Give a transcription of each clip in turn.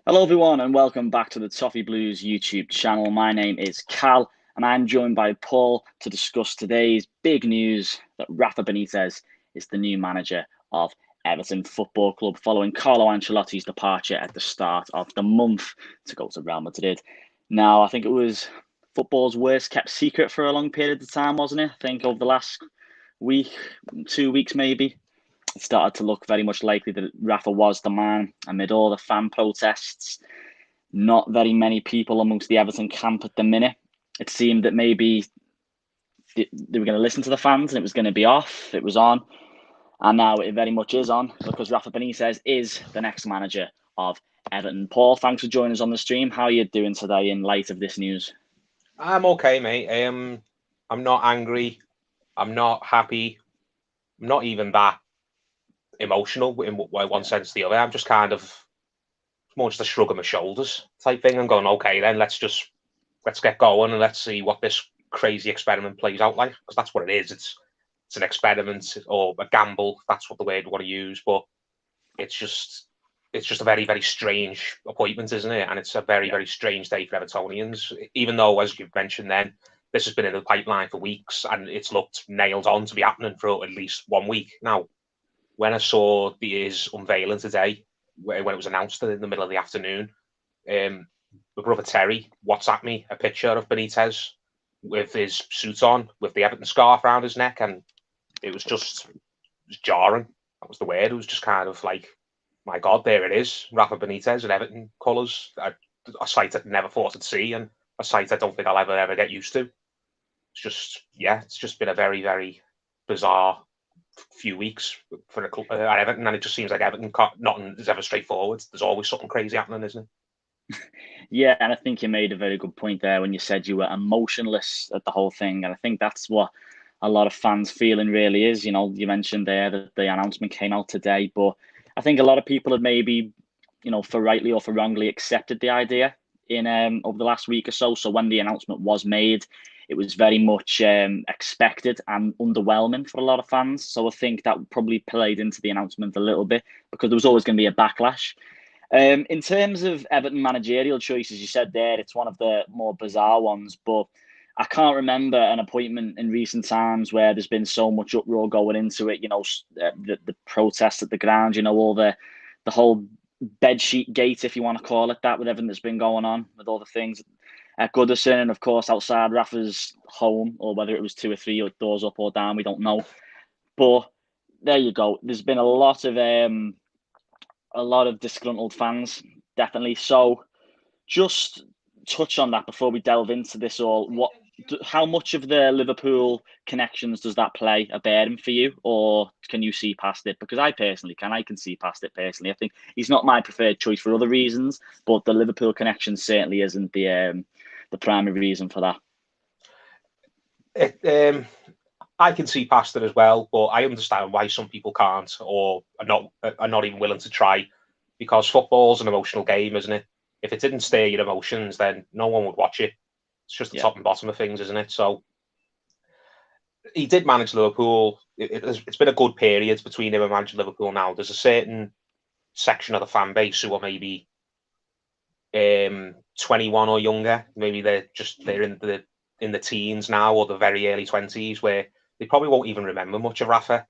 Hello, everyone, and welcome back to the Toffee Blues YouTube channel. My name is Cal, and I'm joined by Paul to discuss today's big news that Rafa Benitez is the new manager of Everton Football Club following Carlo Ancelotti's departure at the start of the month to go to Real Madrid. Now, I think it was football's worst kept secret for a long period of time, wasn't it? I think over the last week, 2 weeks maybe, it started to look very much likely that Rafa was the man amid all the fan protests. Not very many people amongst the Everton camp at the minute. It seemed that maybe they were going to listen to the fans and it was going to be off. It was on. And now it very much is on because Rafa Benitez is the next manager of Everton. Paul, thanks for joining us on the stream. How are you doing today in light of this news? I'm okay, mate. I'm not angry. I'm not happy. I'm not even that emotional in one sense or the other. I'm just kind of more just a shrug of my shoulders type thing. I'm going, okay, then let's get going and let's see what this crazy experiment plays out like, because that's what it is. It's an experiment or a gamble. That's what the word we want to use, but it's just a very, very strange appointment, isn't it? And it's a very, very strange day for Evertonians, even though, as you've mentioned then, this has been in the pipeline for weeks and it's looked nailed on to be happening for at least 1 week. Now, when I saw his unveiling today, when it was announced in the middle of the afternoon, my brother Terry WhatsApped me a picture of Benitez with his suit on, with the Everton scarf around his neck, and it was jarring. That was the word. It was just kind of like, my God, there it is, Rafa Benitez in Everton colours, a sight I'd never thought I'd see, and a sight I don't think I'll ever get used to. It's just been a very, very bizarre few weeks for a club at Everton, and it just seems like Everton, nothing is ever straightforward. There's always something crazy happening, isn't it? Yeah, and I think you made a very good point there when you said you were emotionless at the whole thing, and I think that's what a lot of fans feeling really is. You know, you mentioned there that the announcement came out today, but I think a lot of people had maybe, for rightly or for wrongly, accepted the idea in over the last week or so. So when the announcement was made, it was very much expected and underwhelming for a lot of fans. So I think that probably played into the announcement a little bit because there was always going to be a backlash. In terms of Everton managerial choices, you said there it's one of the more bizarre ones, but I can't remember an appointment in recent times where there's been so much uproar going into it. The protests at the ground. All the whole bedsheet gate, if you want to call it that, with everything that's been going on with all the things at Goodison and of course outside Rafa's home, or whether it was two or three doors up or down, we don't know. But there you go. There's been a lot of disgruntled fans, definitely. So, just touch on that before we delve into this all. How much of the Liverpool connections does that play a bearing for you, or can you see past it? Because I personally can. I can see past it personally. I think he's not my preferred choice for other reasons, but the Liverpool connection certainly isn't the primary reason for that. I can see past it as well, but I understand why some people can't or are not even willing to try, because football's an emotional game, isn't it? If it didn't stir your emotions, then no one would watch it. It's just the top and bottom of things, isn't it? So he did manage Liverpool. It's been a good period between him and managing Liverpool now. There's a certain section of the fan base who are maybe 21 or younger. Maybe they're in the teens now, or the very early 20s, where they probably won't even remember much of Rafa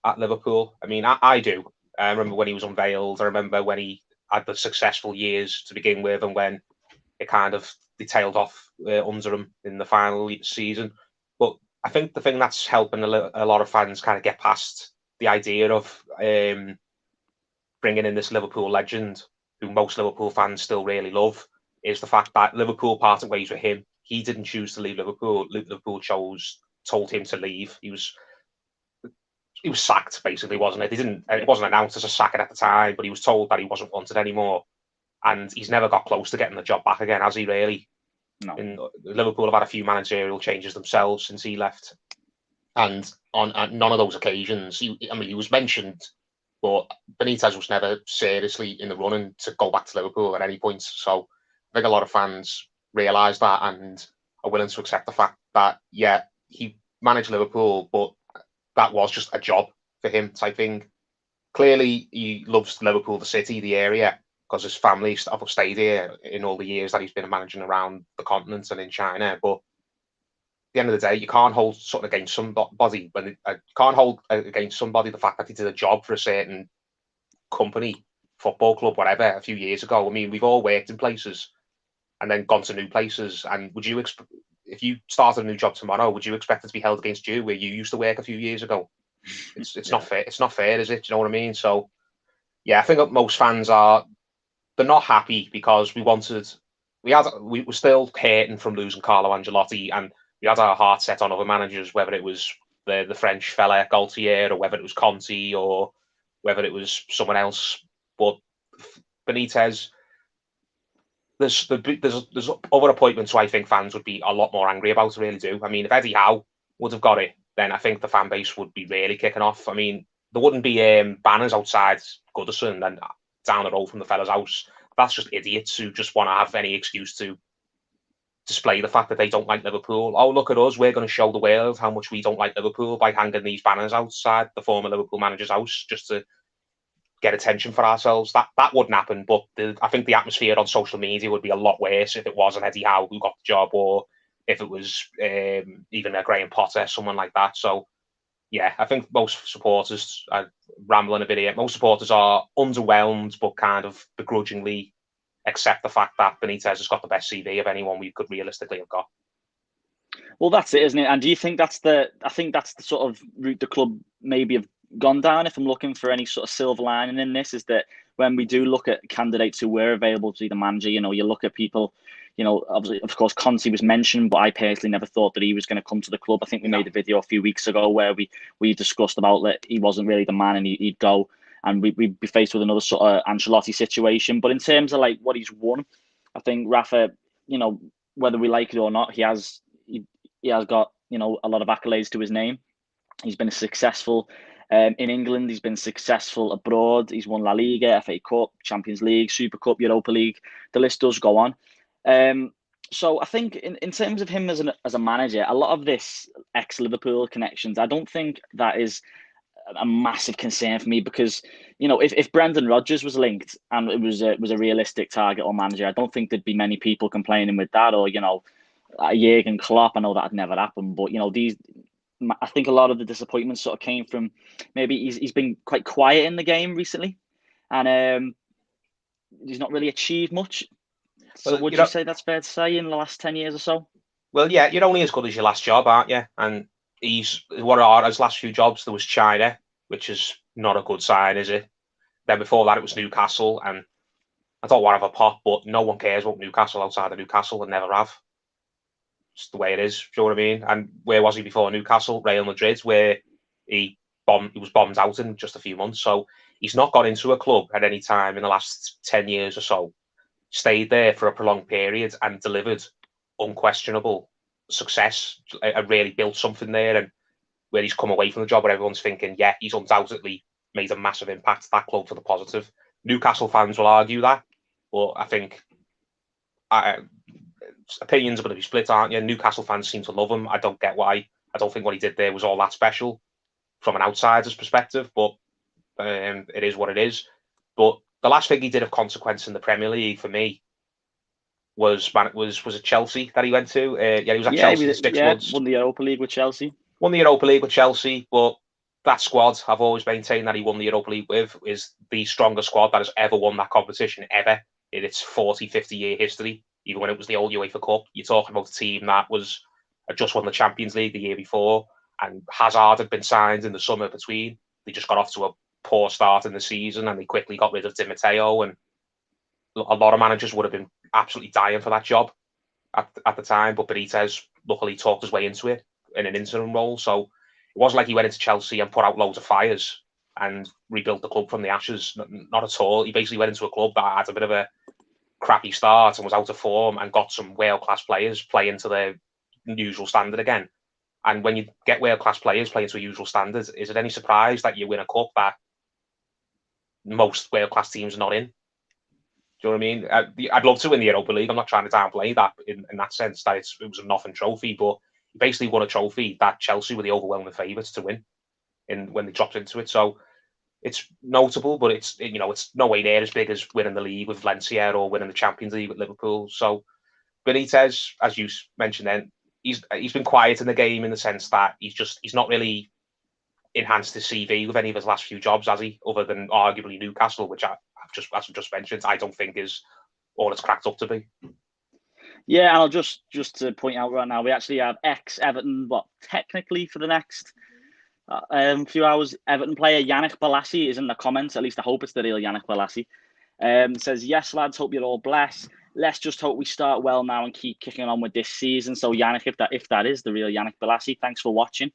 at Liverpool. I mean, I do. I remember when he was unveiled. I remember when he had the successful years to begin with, and when it kind of they tailed off under him in the final season. But I think the thing that's helping a lot of fans kind of get past the idea of bringing in this Liverpool legend, who most Liverpool fans still really love, is the fact that Liverpool parted ways with him. He didn't choose to leave Liverpool. Liverpool told him to leave. He was sacked, basically, wasn't it? It wasn't announced as a sack at the time, but he was told that he wasn't wanted anymore. And he's never got close to getting the job back again, has he, really? No. Liverpool have had a few managerial changes themselves since he left. And on none of those occasions, he was mentioned, but Benitez was never seriously in the running to go back to Liverpool at any point. So I think a lot of fans realise that and are willing to accept the fact that, yeah, he managed Liverpool, but that was just a job for him type thing. Clearly, he loves Liverpool, the city, the area, because his family have stayed here in all the years that he's been managing around the continent and in China. But at the end of the day, you can't hold something against somebody when you can't hold against somebody the fact that he did a job for a certain company, football club, whatever, a few years ago. I mean, we've all worked in places and then gone to new places. And would you, if you started a new job tomorrow, would you expect it to be held against you where you used to work a few years ago? It's not fair. It's not fair, is it? Do you know what I mean? So, yeah, I think that most fans they're not happy because we were still hurting from losing Carlo Ancelotti, and we had our heart set on other managers, whether it was the French fella Gaultier, or whether it was Conte, or whether it was someone else. But Benitez, there's other appointments who I think fans would be a lot more angry about. I really do. I mean, if Eddie Howe would have got it, then I think the fan base would be really kicking off. I mean, there wouldn't be banners outside Goodison and down the road from the fella's house. That's just idiots who just want to have any excuse to display the fact that they don't like Liverpool. Oh, look at us. We're going to show the world how much we don't like Liverpool by hanging these banners outside the former Liverpool manager's house just to get attention for ourselves. That wouldn't happen. But I think the atmosphere on social media would be a lot worse if it was an Eddie Howe who got the job, or if it was even a Graham Potter, someone like that. So, yeah, I think most supporters, rambling a bit here, most supporters are underwhelmed but kind of begrudgingly accept the fact that Benitez has got the best CV of anyone we could realistically have got. Well, that's it, isn't it? And do you think I think that's the sort of route the club maybe have gone down, if I'm looking for any sort of silver lining in this, is that when we do look at candidates who were available to be the manager, you look at people, obviously, of course, Conte was mentioned, but I personally never thought that he was going to come to the club. I think we made a video a few weeks ago where we discussed about that he wasn't really the man and he'd go, and we'd be faced with another sort of Ancelotti situation. But in terms of like what he's won, I think Rafa, whether we like it or not, he has got, a lot of accolades to his name. He's been successful in England. He's been successful abroad. He's won La Liga, FA Cup, Champions League, Super Cup, Europa League. The list does go on. So I think in terms of him as a manager, a lot of this ex-Liverpool connections, I don't think that is a massive concern for me, because if Brendan Rodgers was linked and it was a realistic target or manager, I don't think there'd be many people complaining with that. Or Jurgen Klopp, I know that had never happened, but I think a lot of the disappointment sort of came from maybe he's been quite quiet in the game recently, and he's not really achieved much. So would you say that's fair to say in the last 10 years or so? Well, yeah, you're only as good as your last job, aren't you? And his last few jobs, there was China, which is not a good sign, is it? Then before that, it was Newcastle, and I don't want to have a pop, but no one cares about Newcastle outside of Newcastle and never have. It's the way it is. Do you know what I mean? And where was he before Newcastle? Real Madrid, where he was bombed out in just a few months. So he's not got into a club at any time in the last 10 years or so, stayed there for a prolonged period and delivered unquestionable success and really built something there. And where he's come away from the job where everyone's thinking, yeah, he's undoubtedly made a massive impact to that club for the positive. Newcastle fans will argue that, but I think opinions are going to be split, aren't you? Newcastle fans seem to love him. I don't get why. I don't think what he did there was all that special from an outsider's perspective, but it is what it is. But the last thing he did of consequence in the Premier League for me was it Chelsea that he went to? He was at Chelsea for 6 months. Won the Europa League with Chelsea. But that squad, I've always maintained that he won the Europa League with, is the strongest squad that has ever won that competition, ever, in its 40, 50-year history. Even when it was the old UEFA Cup, you're talking about a team that had just won the Champions League the year before, and Hazard had been signed in the summer between. They just got off to a poor start in the season, and they quickly got rid of Di Matteo, and a lot of managers would have been absolutely dying for that job at the time, but Benitez luckily talked his way into it in an interim role. So it wasn't like he went into Chelsea and put out loads of fires and rebuilt the club from the ashes. Not at all. He basically went into a club that had a bit of a crappy start and was out of form, and got some world-class players playing to their usual standard again. And when you get world-class players playing to a usual standard, is it any surprise that you win a cup that most world-class teams are not in? Do you know what I mean? I'd love to win the Europa League. I'm not trying to downplay that in that sense, that it was a nothing trophy, but he basically won a trophy that Chelsea were the overwhelming favourites to win when they dropped into it. So it's notable, but it's no way near as big as winning the league with Valencia or winning the Champions League with Liverpool. So Benitez, as you mentioned, then he's been quiet in the game in the sense that he's not really enhanced his CV with any of his last few jobs, has he? Other than arguably Newcastle, which as I've just mentioned, I don't think is all it's cracked up to be. Yeah, and I'll just to point out right now, we actually have ex-Everton, technically for the next few hours, Everton player Yannick Bolasie is in the comments. At least I hope it's the real Yannick Bolasie. Says, yes, lads, hope you're all blessed. Let's just hope we start well now and keep kicking on with this season. So Yannick, if that is the real Yannick Bolasie, thanks for watching.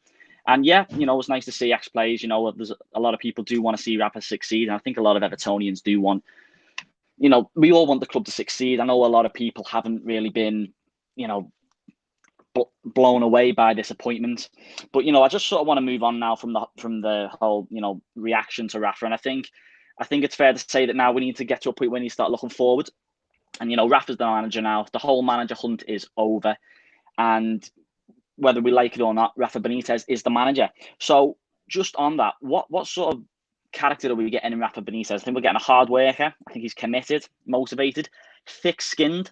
And yeah, it's nice to see ex-players. There's a lot of people do want to see Rafa succeed. And I think a lot of Evertonians do want, we all want the club to succeed. I know a lot of people haven't really been, blown away by this appointment. But, I just sort of want to move on now from the whole, reaction to Rafa. And I think it's fair to say that now we need to get to a point where we start looking forward. And, Rafa's the manager now. The whole manager hunt is over. And whether we like it or not, Rafa Benitez is the manager. So just on that, what sort of character are we getting in Rafa Benitez? I think we're getting a hard worker. I think he's committed, motivated, thick-skinned.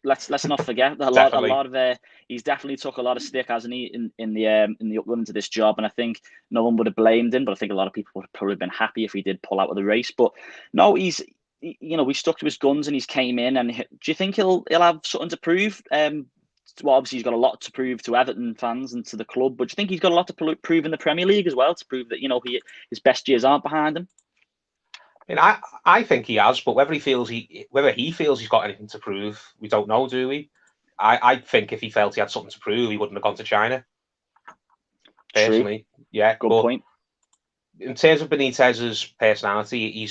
Let's not forget that a lot of he's definitely took a lot of stick, hasn't he, in the uprun to this job. And I think no one would have blamed him, but I think a lot of people would have probably been happy if he did pull out of the race. But no, he stuck to his guns and he's came in. And do you think he'll have something to prove? Well, obviously he's got a lot to prove to Everton fans and to the club, but do you think he's got a lot to prove in the Premier League as well, to prove that his best years aren't behind him? I think he has, but whether he feels he's got anything to prove, we don't know, do we? I think if he felt he had something to prove, he wouldn't have gone to China. Personally, True. Yeah. Good point. In terms of Benitez's personality,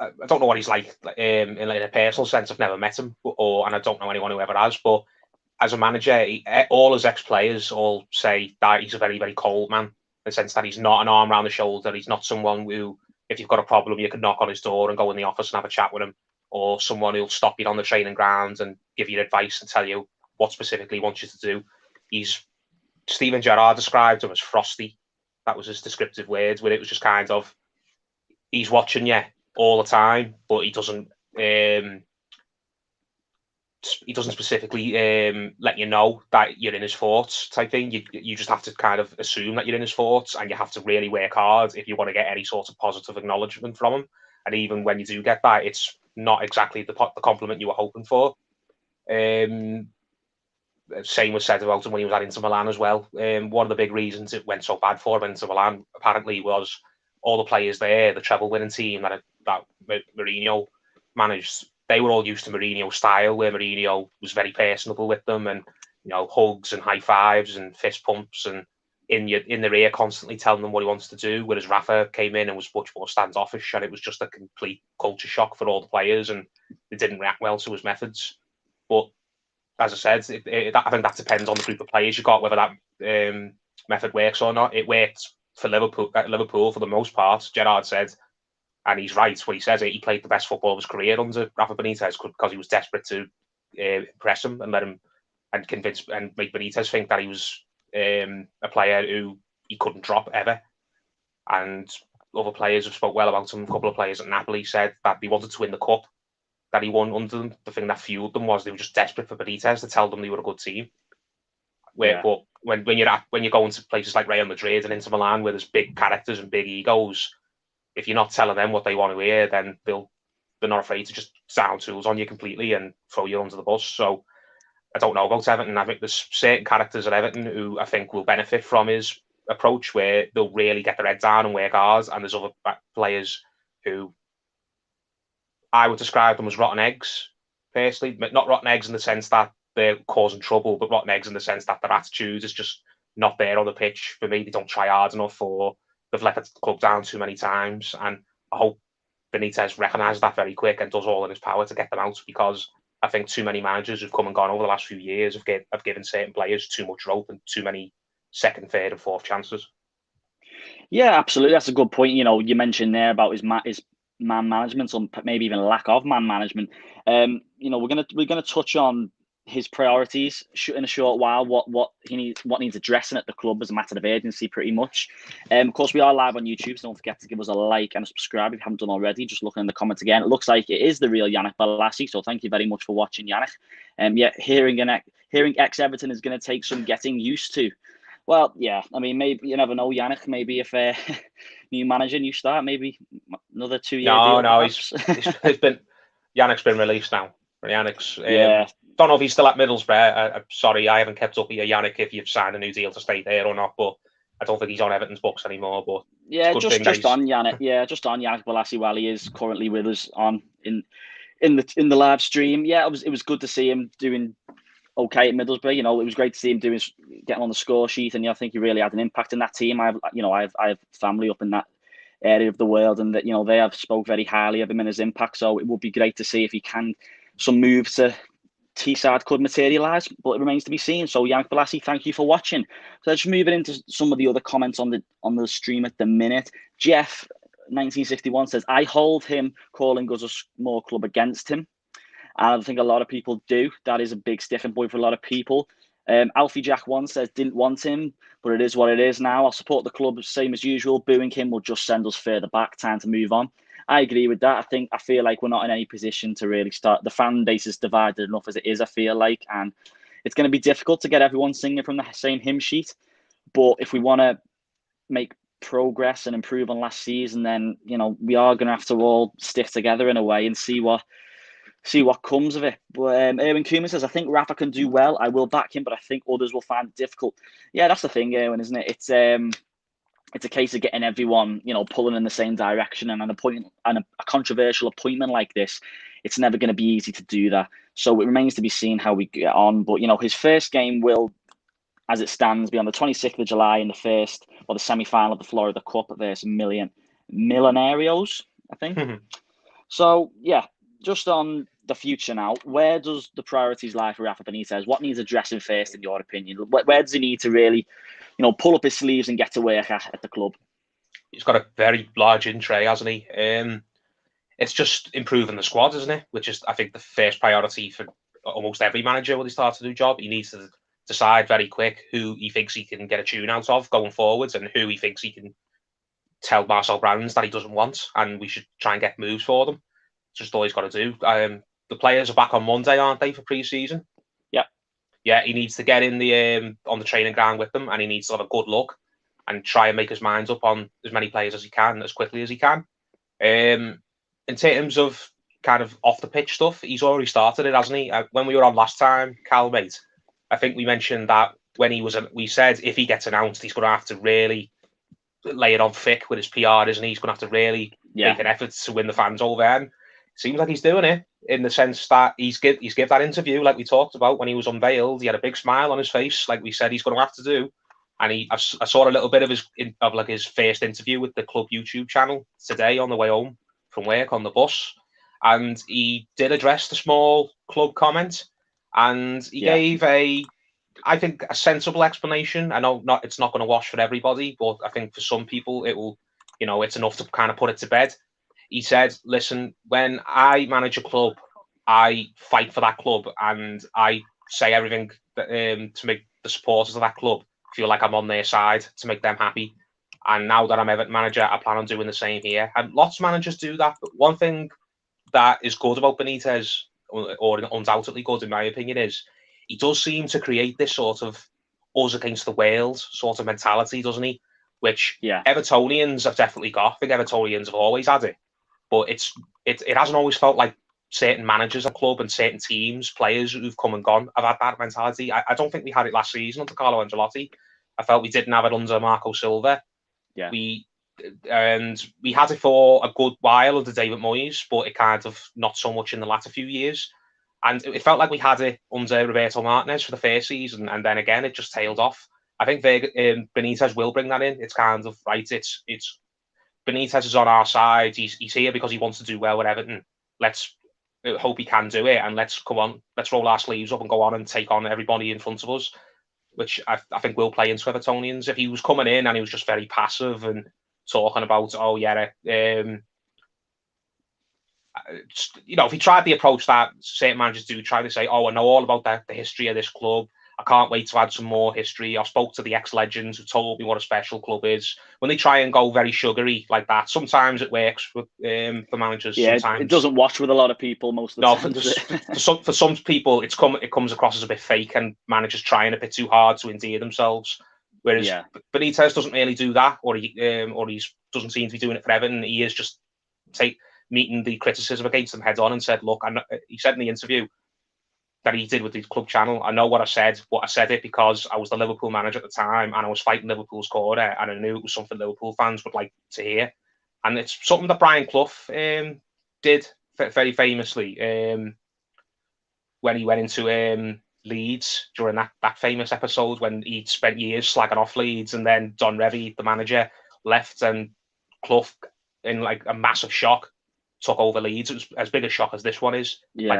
I don't know what he's like in a personal sense. I've never met him, and I don't know anyone who ever has. But as a manager, all his ex-players all say that he's a very, very cold man, in the sense that he's not an arm around the shoulder. He's not someone who, if you've got a problem, you can knock on his door and go in the office and have a chat with him, or someone who'll stop you on the training ground and give you advice and tell you what specifically he wants you to do. Steven Gerrard described him as frosty. That was his descriptive words, where it was just kind of, he's watching you all the time, but he doesn't specifically let you know that you're in his thoughts type thing. You just have to kind of assume that you're in his thoughts, and you have to really work hard if you want to get any sort of positive acknowledgement from him. And even when you do get that, it's not exactly the compliment you were hoping for. Same was said about him when he was at Inter Milan as well. One of the big reasons it went so bad for him at Inter Milan apparently was all the players there, the treble-winning team that Mourinho managed. They were all used to Mourinho's style, where Mourinho was very personable with them, and hugs and high fives and fist pumps, and in their ear constantly telling them what he wants to do. Whereas Rafa came in and was much more standoffish, and it was just a complete culture shock for all the players, and they didn't react well to his methods. But as I said, I think that depends on the group of players you got, whether that method works or not. It worked for Liverpool for the most part. Gerrard said, and he's right when he says it, he played the best football of his career under Rafa Benitez because he was desperate to impress him and let him and convince and make Benitez think that he was a player who he couldn't drop ever. And other players have spoke well about him. A couple of players at Napoli said that they wanted to win the cup that he won under them. The thing that fueled them was they were just desperate for Benitez to tell them they were a good team. But when you're going to places like Real Madrid and Inter Milan, where there's big characters and big egos, if you're not telling them what they want to hear, then they're not afraid to just down tools on you completely and throw you under the bus. So I don't know about Everton. I think there's certain characters at Everton who I think will benefit from his approach, where they'll really get their head down and work hard. And there's other players who I would describe them as rotten eggs, personally. Not rotten eggs in the sense that they're causing trouble, but rotten eggs in the sense that their attitude is just not there on the pitch. For me, they don't try hard enough, or they've let the club down too many times. And I hope Benitez recognises that very quick and does all in his power to get them out, because I think too many managers who've come and gone over the last few years have given certain players too much rope and too many second, third and fourth chances. Yeah, absolutely. That's a good point. You mentioned there about his man management, or maybe even lack of man management. We're gonna touch on his priorities in a short while, what needs addressing at the club as a matter of urgency, pretty much. Of course, we are live on YouTube, so don't forget to give us a like and a subscribe if you haven't done already. Just looking in the comments again, it looks like it is the real Yannick Bolasie, so thank you very much for watching, Yannick. Yeah, hearing ex-Everton is going to take some getting used to. Well, yeah, I mean, maybe you never know, Yannick. Maybe if new manager, new start, maybe another 2-year deal. No, he's been Yannick's been released now. Yannick's yeah. Don't know if he's still at Middlesbrough. I'm sorry, I haven't kept up with you, Yannick, if you've signed a new deal to stay there or not. But I don't think he's on Everton's books anymore. But yeah, just on Yannick. Yeah, just on Yannick Bolasie while he is currently with us on in the live stream. Yeah, it was good to see him doing okay at Middlesbrough. You know, it was great to see him getting on the score sheet, and I think he really had an impact in that team. I have family up in that area of the world, and that they have spoke very highly of him and his impact. So it would be great to see if he can some moves to Teesside could materialise, but it remains to be seen. So Yannick Bolasie, thank you for watching. So let's move it into some of the other comments on the stream at the minute. Jeff 1961 says, I hold him calling us a small club against him. And I think a lot of people do. That is a big sticking point for a lot of people. Alfie Jack 1 says, didn't want him, but it is what it is now. I'll support the club same as usual. Booing him will just send us further back. Time to move on. I agree with that. I feel like we're not in any position to really start. The fan base is divided enough as it is, I feel like. And it's going to be difficult to get everyone singing from the same hymn sheet. But if we want to make progress and improve on last season, then, we are going to have to all stick together in a way and see what comes of it. But Erwin Koeman says, I think Rafa can do well. I will back him, but I think others will find it difficult. Yeah, that's the thing, Erwin, isn't it? It's a case of getting everyone, pulling in the same direction. And a controversial appointment like this, it's never going to be easy to do that. So it remains to be seen how we get on. But, his first game will, as it stands, be on the 26th of July in the semi-final of the Florida Cup versus Millonarios, I think. So, yeah, just on the future now, where does the priorities lie for Rafa Benitez? What needs addressing first, in your opinion? Where does he need to really, pull up his sleeves and get to work at the club? He's got a very large in tray, hasn't he? It's just improving the squad, isn't it? Which is, I think, the first priority for almost every manager when he starts a new job. He needs to decide very quick who he thinks he can get a tune out of going forwards and who he thinks he can tell Marcel Brands that he doesn't want, and we should try and get moves for them. It's just all he's got to do. The players are back on Monday, aren't they, for pre-season? Yeah, he needs to get in on the training ground with them, and he needs to have a good look and try and make his mind up on as many players as he can, as quickly as he can. In terms of kind of off the pitch stuff, he's already started it, hasn't he? When we were on last time, Cal, mate, I think we mentioned that when we said if he gets announced, he's going to have to really lay it on thick with his PR, isn't he? He's going to have to really make an effort to win the fans over. And it seems like he's doing it, in the sense that he's give that interview like we talked about when he was unveiled. He had a big smile on his face, like we said he's going to have to do. And I saw a little bit of his first interview with the club YouTube channel today on the way home from work on the bus, and he did address the small club comment, and he gave I think a sensible explanation. I know it's not going to wash for everybody, but I think for some people it will. It's enough to kind of put it to bed. He said, listen, when I manage a club, I fight for that club and I say everything to make the supporters of that club feel like I'm on their side, to make them happy. And now that I'm Everton manager, I plan on doing the same here. And lots of managers do that. But one thing that is good about Benitez, or undoubtedly good in my opinion, is he does seem to create this sort of us against the world sort of mentality, doesn't he? Which Evertonians have definitely got. I think Evertonians have always had it. But it hasn't always felt like certain managers at club and certain teams, players who've come and gone have had that mentality. I don't think we had it last season under Carlo Ancelotti. I felt we didn't have it under Marco Silva. Yeah. We had it for a good while under David Moyes, but it kind of not so much in the latter few years. And it felt like we had it under Roberto Martinez for the first season, and then again it just tailed off. I think Benitez will bring that in. It's kind of right. It's Benitez is on our side. He's here because he wants to do well with Everton. Let's hope he can do it, and let's roll our sleeves up and go on and take on everybody in front of us, which I think will play into Evertonians. If he was coming in and he was just very passive and talking about, if he tried the approach that certain managers do, try to say, "Oh, I know all about the history of this club. I can't wait to add some more history. I spoke to the ex-legends who told me what a special club is." When they try and go very sugary like that, sometimes it works for managers. Yeah, sometimes it doesn't wash with a lot of people most of the time. For some people, it comes across as a bit fake, and managers trying a bit too hard to endear themselves. Whereas Benitez doesn't really do that, or he doesn't seem to be doing it for Everton. He is just meeting the criticism against them head on and said, "Look," he said in the interview that he did with the club channel, "I know what I said, but I said it because I was the Liverpool manager at the time and I was fighting Liverpool's corner, and I knew it was something Liverpool fans would like to hear." And it's something that Brian Clough did very famously when he went into Leeds during that famous episode when he'd spent years slagging off Leeds, and then Don Revie, the manager, left, and Clough, in like a massive shock, took over Leeds. It was as big a shock as this one is. The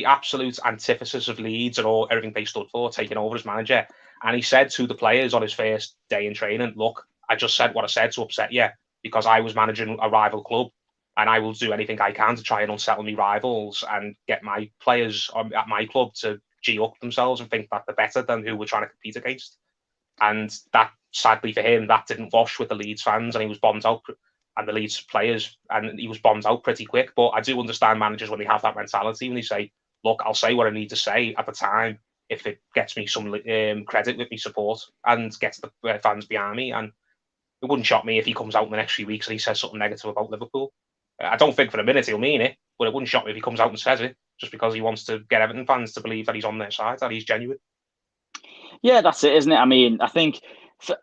absolute antithesis of Leeds and everything they stood for, taking over as manager. And he said to the players on his first day in training, "Look, I just said what I said to upset you because I was managing a rival club, and I will do anything I can to try and unsettle my rivals and get my players at my club to G up themselves and think that they're better than who we're trying to compete against." And that, sadly for him, that didn't wash with the Leeds fans, and he was bombed out, and the Leeds players, and he was bombed out pretty quick. But I do understand managers when they have that mentality, when they say, "Look, I'll say what I need to say at the time if it gets me some credit with my support and gets the fans behind me." And it wouldn't shock me if he comes out in the next few weeks and he says something negative about Liverpool. I don't think for a minute he'll mean it, but it wouldn't shock me if he comes out and says it just because he wants to get Everton fans to believe that he's on their side, that he's genuine. Yeah, that's it, isn't it? I mean, I think for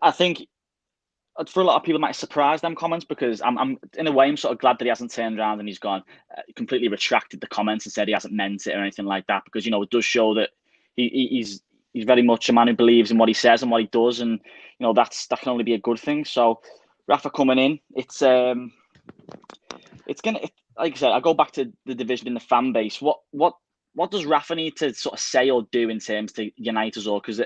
a lot of people, it might surprise them comments, because I'm in a way, I'm sort of glad that he hasn't turned around and he's gone completely retracted the comments and said he hasn't meant it or anything like that, because it does show that he's very much a man who believes in what he says and what he does, and that can only be a good thing. So Rafa coming in, it's gonna, like I said, I go back to the division in the fan base. What does Rafa need to sort of say or do in terms to unite us all? Because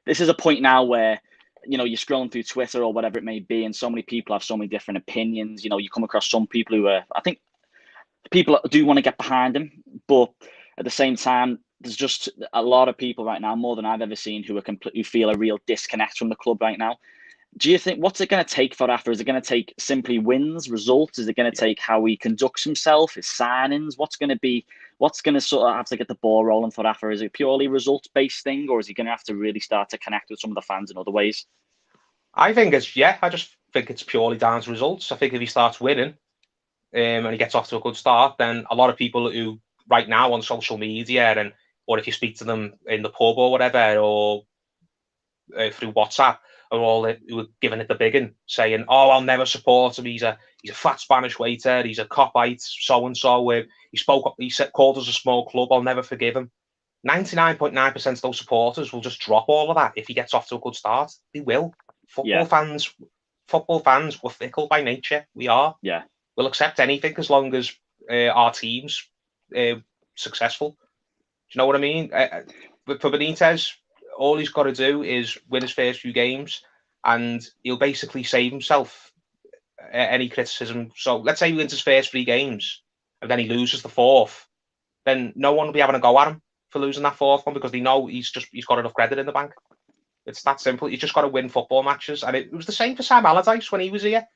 this is a point now where you're scrolling through Twitter or whatever it may be, and so many people have so many different opinions. You come across some people who I think people do want to get behind him, but at the same time, there's just a lot of people right now, more than I've ever seen, who feel a real disconnect from the club right now. Do you think, what's it going to take for Rafa? Is it going to take simply wins, results? Is it going to take how he conducts himself, his signings? What's going to sort of have to get the ball rolling for Rafa? Is it purely results-based thing, or is he going to have to really start to connect with some of the fans in other ways? I just think it's purely down to results. I think if he starts winning and he gets off to a good start, then a lot of people who right now on social media or if you speak to them in the pub or whatever, or through WhatsApp, are all who are giving it the big one, saying, "Oh, I'll never support him. He's a fat Spanish waiter. He's a copite. So and so. He called us a small club. I'll never forgive him." 99.9% of those supporters will just drop all of that if he gets off to a good start. They will. Football fans, we're fickle by nature. We are. Yeah. We'll accept anything as long as our team's successful. Do you know what I mean? For Benitez, all he's got to do is win his first few games, and he'll basically save himself any criticism. So let's say he wins his first 3 games, and then he loses the 4th. Then no one will be having a go at him for losing that 4th one, because they know he's got enough credit in the bank. It's that simple. He's just got to win football matches, and it was the same for Sam Allardyce when he was here.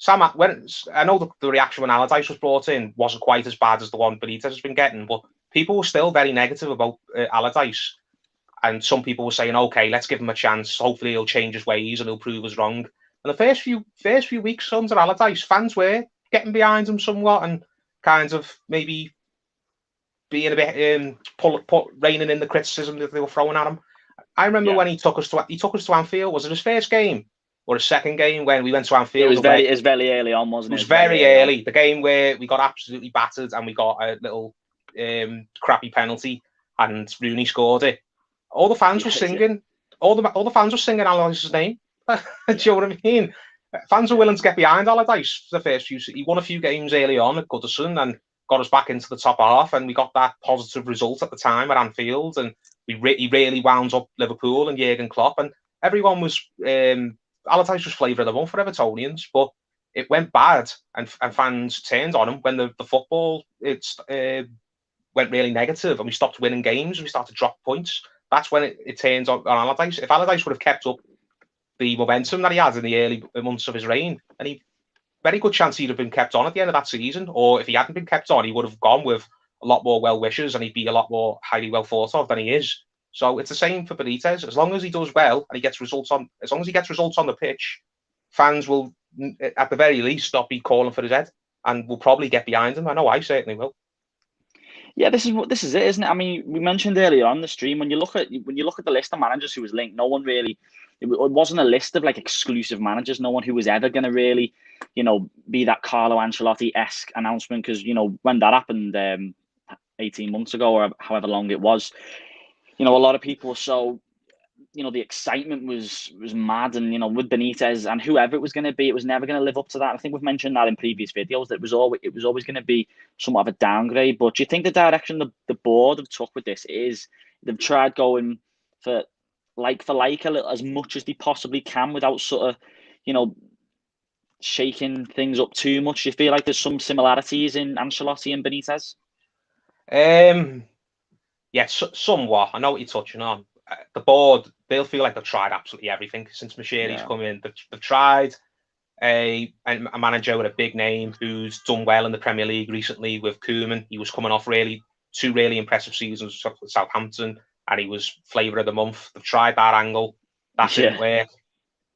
I know the reaction when Allardyce was brought in wasn't quite as bad as the one Benitez has been getting, but people were still very negative about Allardyce. And some people were saying, "Okay, let's give him a chance. Hopefully he'll change his ways and he'll prove us wrong." And the first few weeks under Allardyce, fans were getting behind him somewhat and kind of maybe being a bit reining in the criticism that they were throwing at him. I remember when he took us to Anfield. Was it his first game or his second game when we went to Anfield? It was very early on, wasn't it? It was very early. The game where we got absolutely battered and we got a little crappy penalty and Rooney scored it. All the fans were singing. All the fans were singing Allardyce's name. Do you know what I mean? Fans were willing to get behind Allardyce for the first few. He won a few games early on at Goodison and got us back into the top half, and we got that positive result at the time at Anfield, and he really wound up Liverpool and Jurgen Klopp, and everyone was Allardyce was flavour of the month for Evertonians. But it went bad, and fans turned on him when the football went really negative, and we stopped winning games, and we started to drop points. That's when it turned on Allardyce. If Allardyce would have kept up the momentum that he had in the early months of his reign, and he very good chance he'd have been kept on at the end of that season, or if he hadn't been kept on, he would have gone with a lot more well wishers, and he'd be a lot more highly well thought of than he is. So it's the same for Benitez. As long as he does well and he gets results on, as long as he gets results on the pitch, fans will, at the very least, not be calling for his head, and will probably get behind him. I know I certainly will. Yeah, this is it, isn't it? I mean, we mentioned earlier on the stream, when you look at the list of managers who was linked, no one really, it wasn't a list of like exclusive managers. No one who was ever going to really, be that Carlo Ancelotti-esque announcement, because when that happened 18 months ago or however long it was, a lot of people were so, the excitement was mad, and with Benitez and whoever it was going to be, it was never going to live up to that. I think we've mentioned that in previous videos, that it was always going to be somewhat of a downgrade. But do you think the direction the board have took with this is they've tried going for like a little, as much as they possibly can, without sort of shaking things up too much? Do you feel like there's some similarities in Ancelotti and Benitez? Yeah, somewhat. I know what you're touching on. The board, they'll feel like they've tried absolutely everything since Mashiri's come in. They've tried a manager with a big name who's done well in the Premier League recently with Koeman. He was coming off two really impressive seasons with Southampton, and he was flavour of the month. They've tried that angle. That didn't work.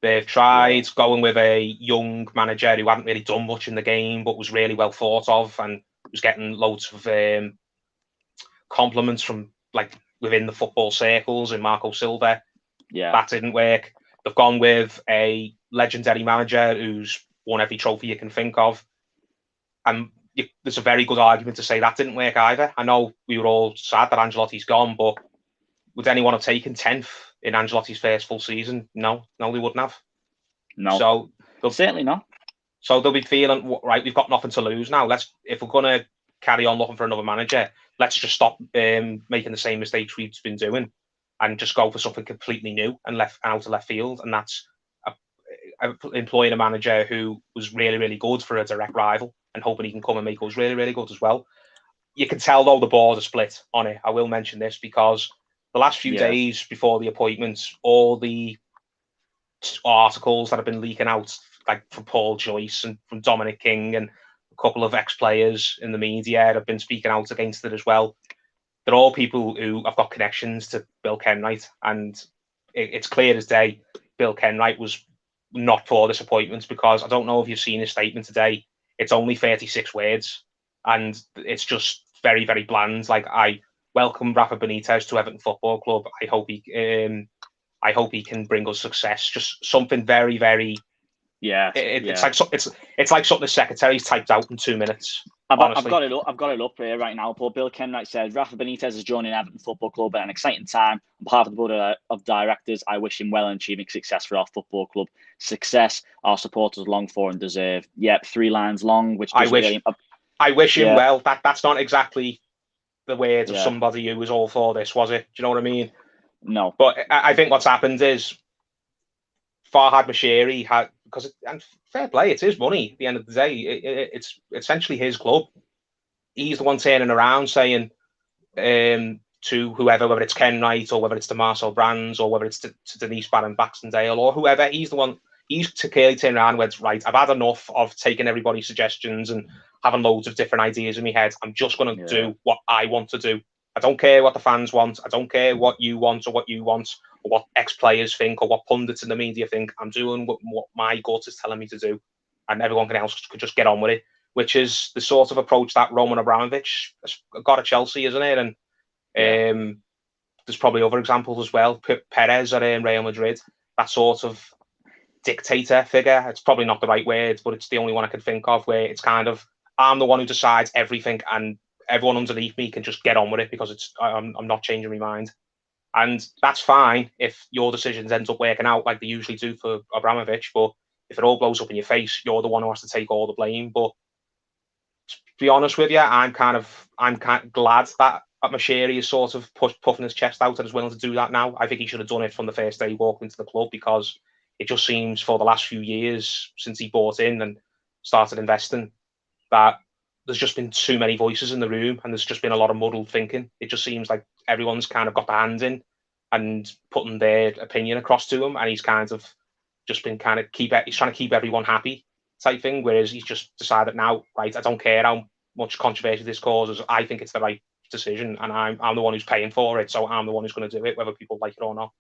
They've tried going with a young manager who hadn't really done much in the game, but was really well thought of and was getting loads of compliments from within the football circles in Marco Silva. Yeah, that didn't work. They've gone with a legendary manager who's won every trophy you can think of, and there's a very good argument to say that didn't work either. I know we were all sad that Ancelotti's gone, but would anyone have taken 10th in Ancelotti's first full season? No, they wouldn't have. No, so certainly not. So they'll be feeling, right, we've got nothing to lose now. If we're going to carry on looking for another manager, let's just stop making the same mistakes we've been doing and just go for something completely new and out of left field. And that's employing a manager who was really, really good for a direct rival and hoping he can come and make us really, really good as well. You can tell, though, the board are split on it. I will mention this because the last few days before the appointments, all the articles that have been leaking out, like from Paul Joyce and from Dominic King and a couple of ex-players in the media, have been speaking out against it as well. They're all people who have got connections to Bill Kenwright, and it's clear as day Bill Kenwright was not for this appointment, because I don't know if you've seen his statement today. It's only 36 words, and it's just very, very bland. Like, I welcome Rafa Benitez to Everton Football Club. I hope he can bring us success. Just something very, very. It's like something the secretary's typed out in 2 minutes. I've got it up here right now. Paul Bill Kenwright says Rafa Benitez is joining Everton Football Club at an exciting time. On behalf of the board of directors, I wish him well in achieving success for our football club. Success our supporters long for and deserve. Yep, 3 lines long. Which I wish him well. That's not exactly the words of somebody who was all for this, was it? Do you know what I mean? No. But I think what's happened is Farhad Moshiri had, and fair play, it's his money at the end of the day. It's essentially his club. He's the one turning around saying to whoever, whether it's Kenwright or whether it's to Marcel Brands or whether it's to Denise Barron-Baxendale or whoever, he's the one. He's clearly turned around and went, right, I've had enough of taking everybody's suggestions and having loads of different ideas in my head. I'm just going to do what I want to do. I don't care what the fans want. I don't care what you want or what you want or what ex-players think or what pundits in the media think. I'm doing what my gut is telling me to do, and everyone else could just get on with it, which is the sort of approach that Roman Abramovich got at Chelsea, isn't it? And there's probably other examples as well. Perez at Real Madrid, that sort of dictator figure. It's probably not the right word, but it's the only one I can think of, where it's kind of, I'm the one who decides everything and everyone underneath me can just get on with it because I'm not changing my mind. And that's fine if your decisions end up working out like they usually do for Abramovich, but if it all blows up in your face, you're the one who has to take all the blame. But to be honest with you, I'm kind of glad that Moshiri is sort of puffing his chest out and is willing to do that now. I think he should have done it from the first day he walked into the club, because it just seems for the last few years since he bought in, and started investing, that there's just been too many voices in the room, and there's just been a lot of muddled thinking. It just seems like everyone's kind of got their hand in and putting their opinion across to him, and he's kind of just been kind of he's trying to keep everyone happy type thing, whereas he's just decided now, right, I don't care how much controversy this causes, I think it's the right decision, and I'm the one who's paying for it, so I'm the one who's going to do it, whether people like it or not.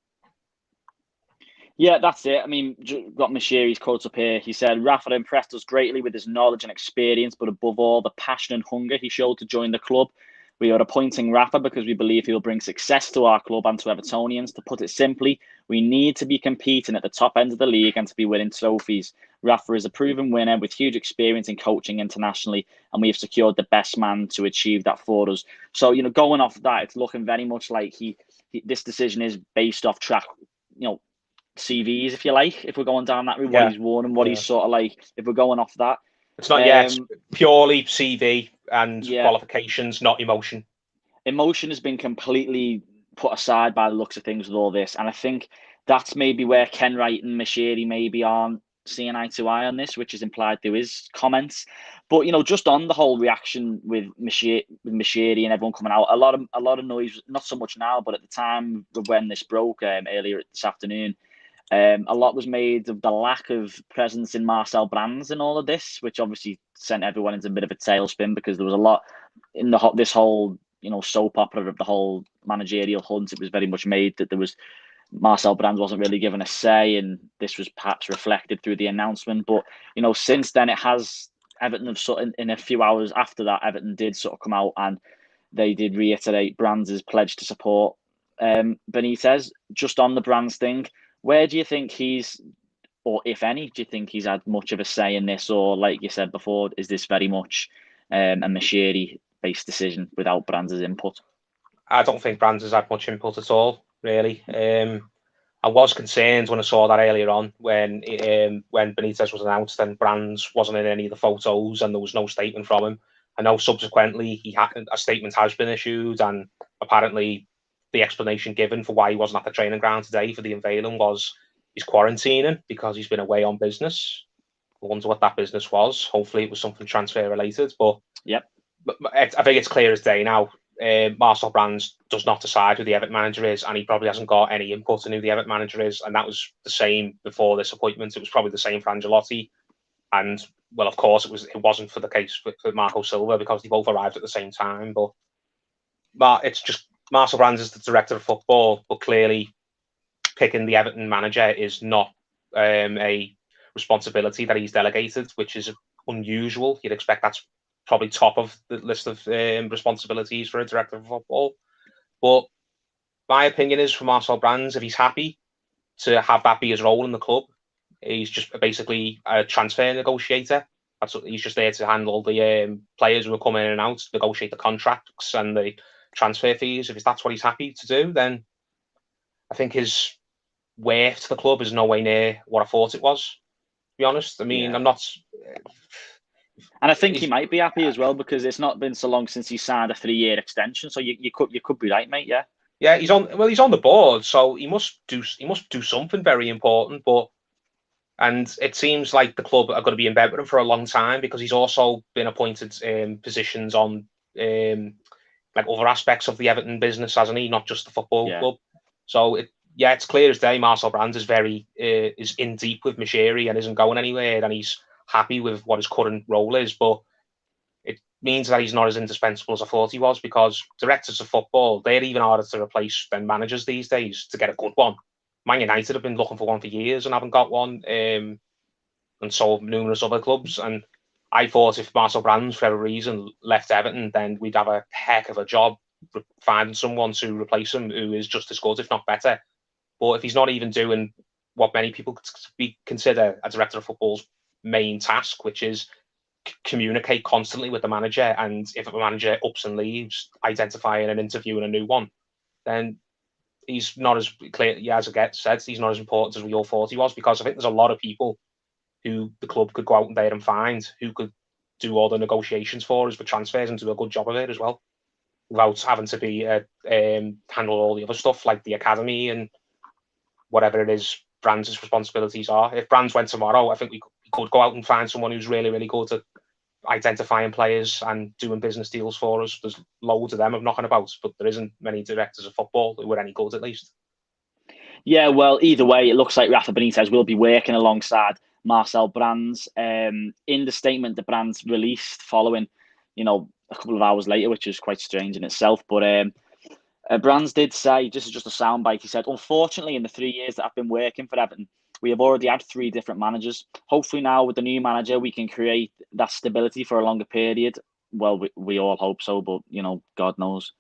Yeah, that's it. I mean, got Mashiri's quotes up here. He said, Rafa impressed us greatly with his knowledge and experience, but above all, the passion and hunger he showed to join the club. We are appointing Rafa because we believe he will bring success to our club and to Evertonians. To put it simply, we need to be competing at the top end of the league and to be winning trophies. Rafa is a proven winner with huge experience in coaching internationally, and we have secured the best man to achieve that for us. So, going off that, it's looking very much like this decision is based off track, CVs, if you like, if we're going down that route, what he's won and what he's sort of like, if we're going off that. It's not yet purely CV and qualifications, not emotion. Emotion has been completely put aside by the looks of things with all this. And I think that's maybe where Ken Wright and Mashiri maybe aren't seeing eye to eye on this, which is implied through his comments. But, just on the whole reaction with Mashiri and everyone coming out, a lot of noise, not so much now, but at the time when this broke earlier this afternoon, a lot was made of the lack of presence in Marcel Brands in all of this, which obviously sent everyone into a bit of a tailspin because there was a lot in this whole, soap opera of the whole managerial hunt. It was very much made that there was Marcel Brands wasn't really given a say, and this was perhaps reflected through the announcement. But, since then Everton have sort of, in a few hours after that, Everton did sort of come out and they did reiterate Brands' pledge to support Benitez. Just on the Brands thing, where do you think or if any, do you think he's had much of a say in this? Or like you said before, is this very much a Mashiri-based decision without Brands' input? I don't think Brands has had much input at all, really. I was concerned when I saw that earlier on when Benitez was announced and Brands wasn't in any of the photos and there was no statement from him. I know subsequently a statement has been issued, and apparently the explanation given for why he wasn't at the training ground today for the unveiling was he's quarantining because he's been away on business. I wonder what that business was. Hopefully it was something transfer related. But I think it's clear as day now. Marcel Brands does not decide who the Everton manager is, and he probably hasn't got any input in who the Everton manager is. And that was the same before this appointment. It was probably the same for Ancelotti. And, well, of course, it wasn't for the case for Marco Silva because they both arrived at the same time. But it's just Marcel Brands is the director of football, but clearly picking the Everton manager is not a responsibility that he's delegated, which is unusual. You'd expect that's probably top of the list of responsibilities for a director of football. But my opinion is for Marcel Brands, if he's happy to have that be his role in the club, he's just basically a transfer negotiator. He's just there to handle the players who are coming in and out, negotiate the contracts and the transfer fees. If that's what he's happy to do, then I think his worth to the club is no way near what I thought it was, to be honest. I mean, I'm not... And I think he might be happy as well because it's not been so long since he signed a 3-year extension. So you could be right, mate. Yeah. Yeah, he's on the board, so he must do something very important. And it seems like the club are going to be in bed with him for a long time because he's also been appointed positions on like other aspects of the Everton business, hasn't he? Not just the football club. So it's clear as day. Marcel Brands is in deep with Mashiri and isn't going anywhere, and he's happy with what his current role is. But it means that he's not as indispensable as I thought he was, because directors of football, they're even harder to replace than managers these days to get a good one. Man United have been looking for one for years and haven't got one, and so have numerous other clubs. And I thought if Marcel Brands, for whatever reason, left Everton, then we'd have a heck of a job finding someone to replace him who is just as good, if not better. But if he's not even doing what many people consider a director of football's main task, which is communicate constantly with the manager, and if a manager ups and leaves, identifying and interviewing a new one, then he's not as clear. Yeah, as I said, he's not as important as we all thought he was, because I think there's a lot of people who the club could go out there and find who could do all the negotiations for us for transfers and do a good job of it as well, without having to be handle all the other stuff like the academy and whatever it is Brands' responsibilities are. If Brands went tomorrow, I think we he could go out and find someone who's really, really good at identifying players and doing business deals for us. There's loads of them of knocking about, but there isn't many directors of football who are any good, at least. Yeah, well, either way, it looks like Rafa Benitez will be working alongside Marcel Brands. In the statement that Brands released following, a couple of hours later, which is quite strange in itself, but Brands did say, this is just a soundbite, he said, unfortunately, in the 3 years that I've been working for Everton, we have already had 3 different managers. Hopefully now with the new manager, we can create that stability for a longer period. Well, we all hope so, but, God knows.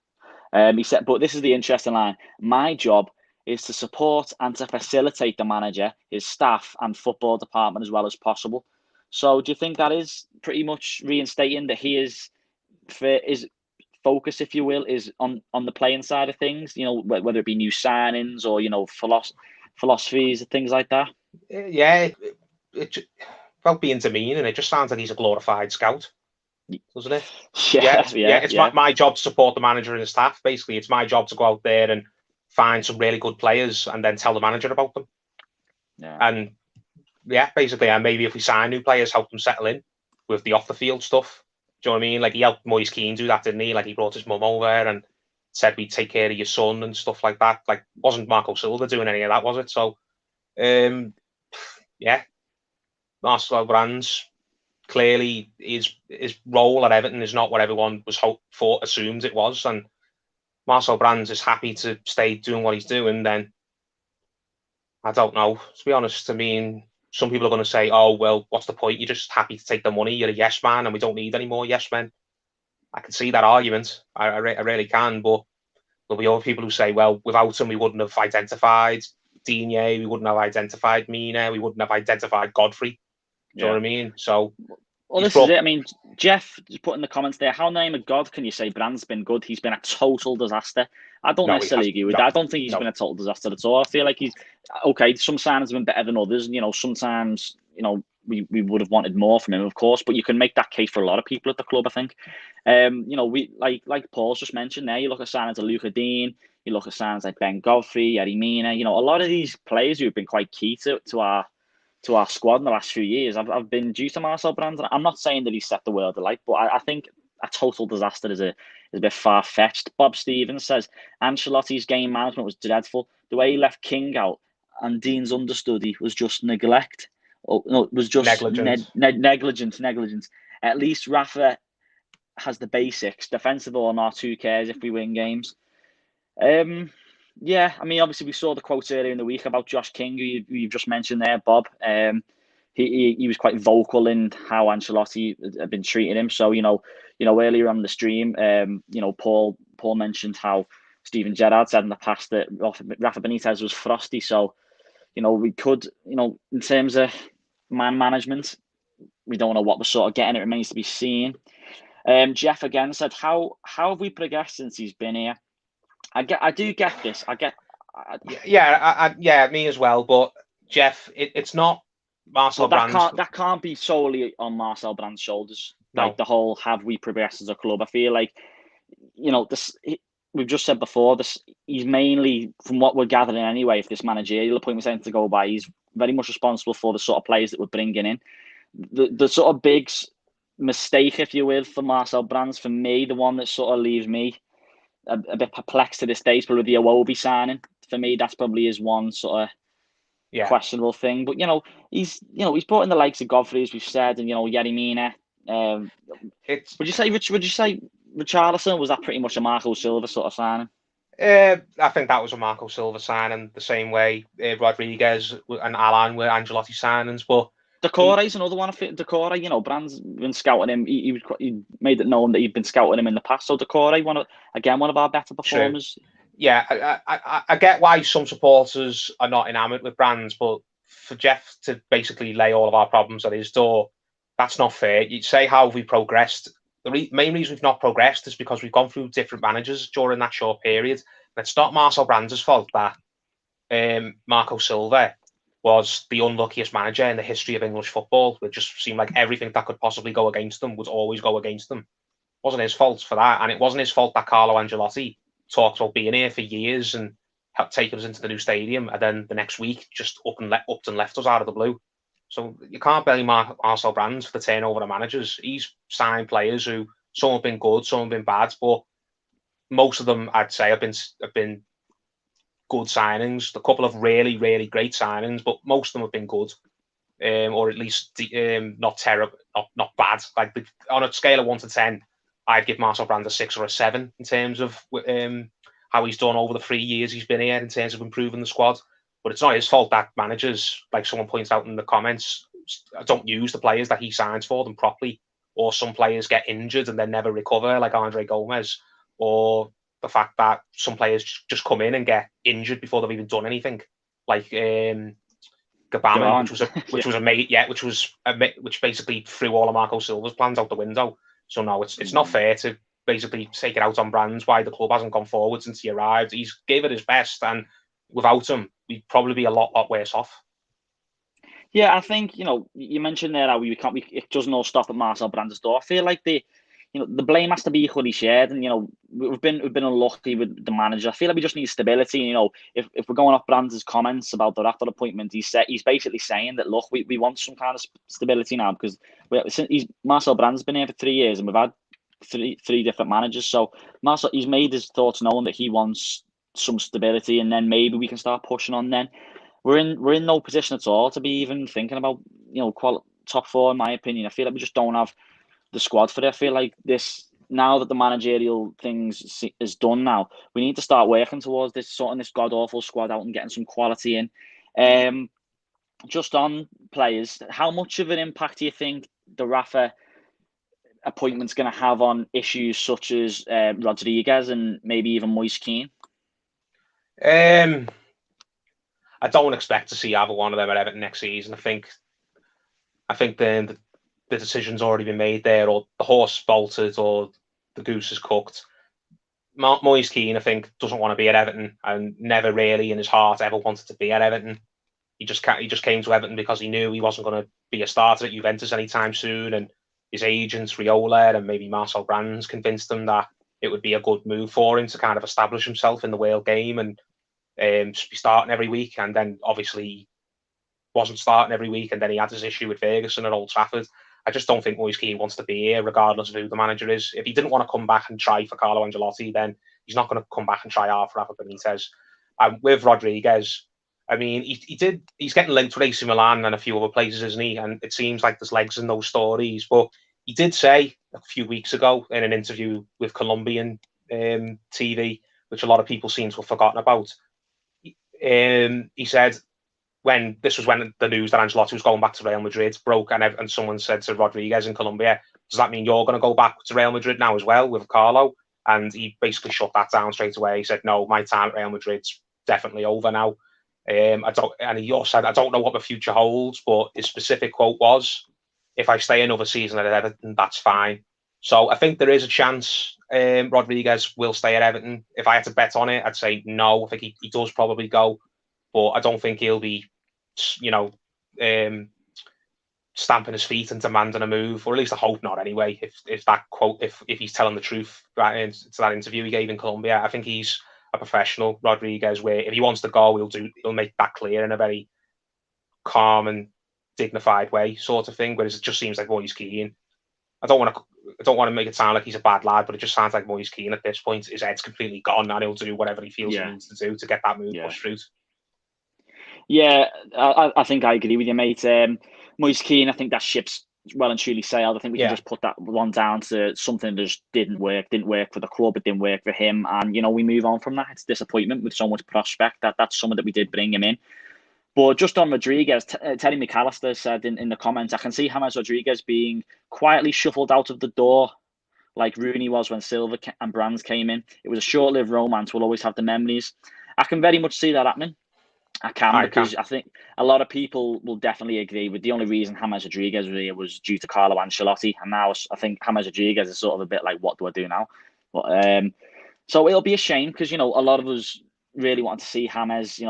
He said, but this is the interesting line. My job is to support and to facilitate the manager, his staff and football department as well as possible. So do you think that is pretty much reinstating that his focus, if you will, is on the playing side of things, whether it be new signings or, philosophies and things like that? Yeah, it without being demeaning, it just sounds like he's a glorified scout, doesn't it? Yeah. It's my job to support the manager and the staff. Basically, it's my job to go out there and find some really good players and then tell the manager about them. Yeah. And basically, and maybe if we sign new players, help them settle in with the off the field stuff. Do you know what I mean? Like, he helped Moise Keane do that, didn't he? Like, he brought his mum over and said we'd take care of your son and stuff like that. Like, wasn't Marco Silva doing any of that, was it? So, Marcel Brands, clearly his role at Everton is not what everyone was assumed it was, and Marcel Brands is happy to stay doing what he's doing, then I don't know. To be honest, I mean, some people are going to say, oh, well, what's the point? You're just happy to take the money. You're a yes man and we don't need any more yes men. I can see that argument. I really can. But there'll be other people who say, well, without him, we wouldn't have identified Digne, we wouldn't have identified Mina, we wouldn't have identified Godfrey. Do you know what I mean? So, well, this is it. I mean, Jeff just put in the comments there, how in the name of God can you say Brand's been good? He's been a total disaster. I don't necessarily agree with that. I don't think he's been a total disaster at all. I feel like he's okay. Some signings have been better than others. Sometimes, we would have wanted more from him, of course, but you can make that case for a lot of people at the club, I think. We like Paul's just mentioned there, you look at signings of Luca Dean, you look at signings like Ben Godfrey, Eddie Mina, a lot of these players who have been quite key to our squad in the last few years. I've been due to Marcel Brands. I'm not saying that he set the world alight, but I think a total disaster is a bit far-fetched. Bob Stevens says Ancelotti's game management was dreadful. The way he left King out and Dean's understudy was just neglect. Oh, no, it was just negligence. At least Rafa has the basics. Defensive or not, who cares if we win games? Yeah, I mean, obviously we saw the quote earlier in the week about Josh King, who you've just mentioned there, Bob. He was quite vocal in how Ancelotti had been treating him. So earlier on the stream, Paul mentioned how Steven Gerrard said in the past that Rafa Benitez was frosty. So we could in terms of man management, we don't know what we're sort of getting. It remains to be seen. Jeff again said, how have we progressed since he's been here? I do get this. Me as well. But Jeff, it's not Marcel Brands. That can't be solely on Marcel Brands' shoulders. No. Like the whole have we progressed as a club. I feel like this. We've just said before, he's mainly, from what we're gathering anyway, if this managerial appointment's anything to go by, he's very much responsible for the sort of players that we're bringing in. The sort of big mistake, if you will, for Marcel Brands, for me, the one that sort of leaves me a bit perplexed to this day, is probably the Iwobi signing. For me, that's probably his one sort of questionable thing. But he's brought in the likes of Godfrey, as we've said, and Yerry Mina. Would you say Richarlison, was that pretty much a Marco Silva sort of signing? I think that was a Marco Silva signing, the same way Rodriguez and Alan were Ancelotti signings. But Decore's another one. Decore, Brands been scouting him. He made it known that he'd been scouting him in the past. So Decore, one of our better performers. True. Yeah, I get why some supporters are not enamoured with Brands, but for Jeff to basically lay all of our problems at his door, that's not fair. You'd say, how have we progressed? The main reason we've not progressed is because we've gone through different managers during that short period. And it's not Marcel Brands' fault that Marco Silva was the unluckiest manager in the history of English football. It just seemed like everything that could possibly go against them would always go against them. It wasn't his fault for that. And it wasn't his fault that Carlo Ancelotti talked about being here for years and helped take us into the new stadium. And then the next week, just up and left us out of the blue. So you can't blame Marcel Brands for the turnover of managers. He's signed players who some have been good, some have been bad, but most of them, I'd say, have been good signings. A couple of really, really great signings, but most of them have been good, or at least not terrible, not bad. Like on a scale of 1 to 10, I'd give Marcel Brands a 6 or a 7 in terms of how he's done over the 3 years he's been here in terms of improving the squad. But it's not his fault that managers, like someone points out in the comments, don't use the players that he signs for them properly, or some players get injured and then never recover, like Andre Gomez, or the fact that some players just come in and get injured before they've even done anything, like Gabaman, which basically threw all of Marco Silva's plans out the window. So no, it's not fair to basically take it out on Brands why the club hasn't gone forward since he arrived. He's gave it his best, and without him, we'd probably be a lot worse off. Yeah, I think, you mentioned there how it doesn't all stop at Marcel Brands' door. I feel like the blame has to be equally shared, and we've been unlucky with the manager. I feel like we just need stability. If we're going off Brands' comments about the Rafa appointment, he's basically saying that, look, we want some kind of stability now, because Marcel Brands has been here for 3 years and we've had three different managers. So Marcel, he's made his thoughts known that he wants some stability, and then maybe we can start pushing on. Then we're in no position at all to be even thinking about top 4. In my opinion, I feel like we just don't have the squad for it. I feel like now that the managerial things is done, now we need to start working towards sorting this god awful squad out and getting some quality in. Just on players, how much of an impact do you think the Rafa appointment's going to have on issues such as Rodriguez and maybe even Moise Kean? I don't expect to see either one of them at Everton next season. I think the decision's already been made there, or the horse bolted, or the goose is cooked. Moise Kean, I think, doesn't want to be at Everton, and never really in his heart ever wanted to be at Everton. He just came to Everton because he knew he wasn't going to be a starter at Juventus anytime soon, and his agents, Riola and maybe Marcel Brands, convinced him that it would be a good move for him to kind of establish himself in the world game and just be starting every week. And then obviously he wasn't starting every week, and then he had his issue with Ferguson at Old Trafford. I just don't think Moise Kean wants to be here, regardless of who the manager is. If he didn't want to come back and try for Carlo Ancelotti, then he's not going to come back and try hard for Rafa Benitez. With Rodriguez, I mean, he's getting linked with AC Milan and a few other places, isn't he? And it seems like there's legs in those stories. But he did say a few weeks ago in an interview with Colombian TV, which a lot of people seem to have forgotten about, he said, when the news that Ancelotti was going back to Real Madrid broke, and someone said to Rodriguez in Colombia, does that mean you're going to go back to Real Madrid now as well with Carlo? And he basically shut that down straight away. He said, no, my time at Real Madrid's definitely over now. And he also said, I don't know what the future holds, but his specific quote was, if I stay another season at Everton, that's fine. So I think there is a chance Rodriguez will stay at Everton. If I had to bet on it, I'd say no. I think he does probably go, but I don't think he'll be, stamping his feet and demanding a move, or at least I hope not anyway. If that quote, if he's telling the truth, right, to that interview he gave in Colombia, I think he's a professional, Rodriguez, where if he wants to go, he'll make that clear in a very calm and dignified way, sort of thing. Whereas it just seems like Moise Kean, I don't want to make it sound like he's a bad lad, but it just sounds like Moise Kean at this point, his head's completely gone, and he'll do whatever he feels he needs to do to get that move pushed through. Yeah, I think I agree with you, mate. Moise Kean, I think that ship's well and truly sailed. I think we can just put that one down to something that just didn't work for the club, it didn't work for him, and we move on from that. It's disappointment with so much prospect. That's someone that we did bring him in. But just on Rodriguez, Terry McAllister said in the comments, I can see James Rodriguez being quietly shuffled out of the door like Rooney was when Silva and Brands came in. It was a short-lived romance. We'll always have the memories. I can very much see that happening. I think a lot of people will definitely agree with the only reason James Rodriguez was here was due to Carlo Ancelotti, and now I think James Rodriguez is sort of a bit like, what do I do now? But so it'll be a shame because a lot of us really want to see James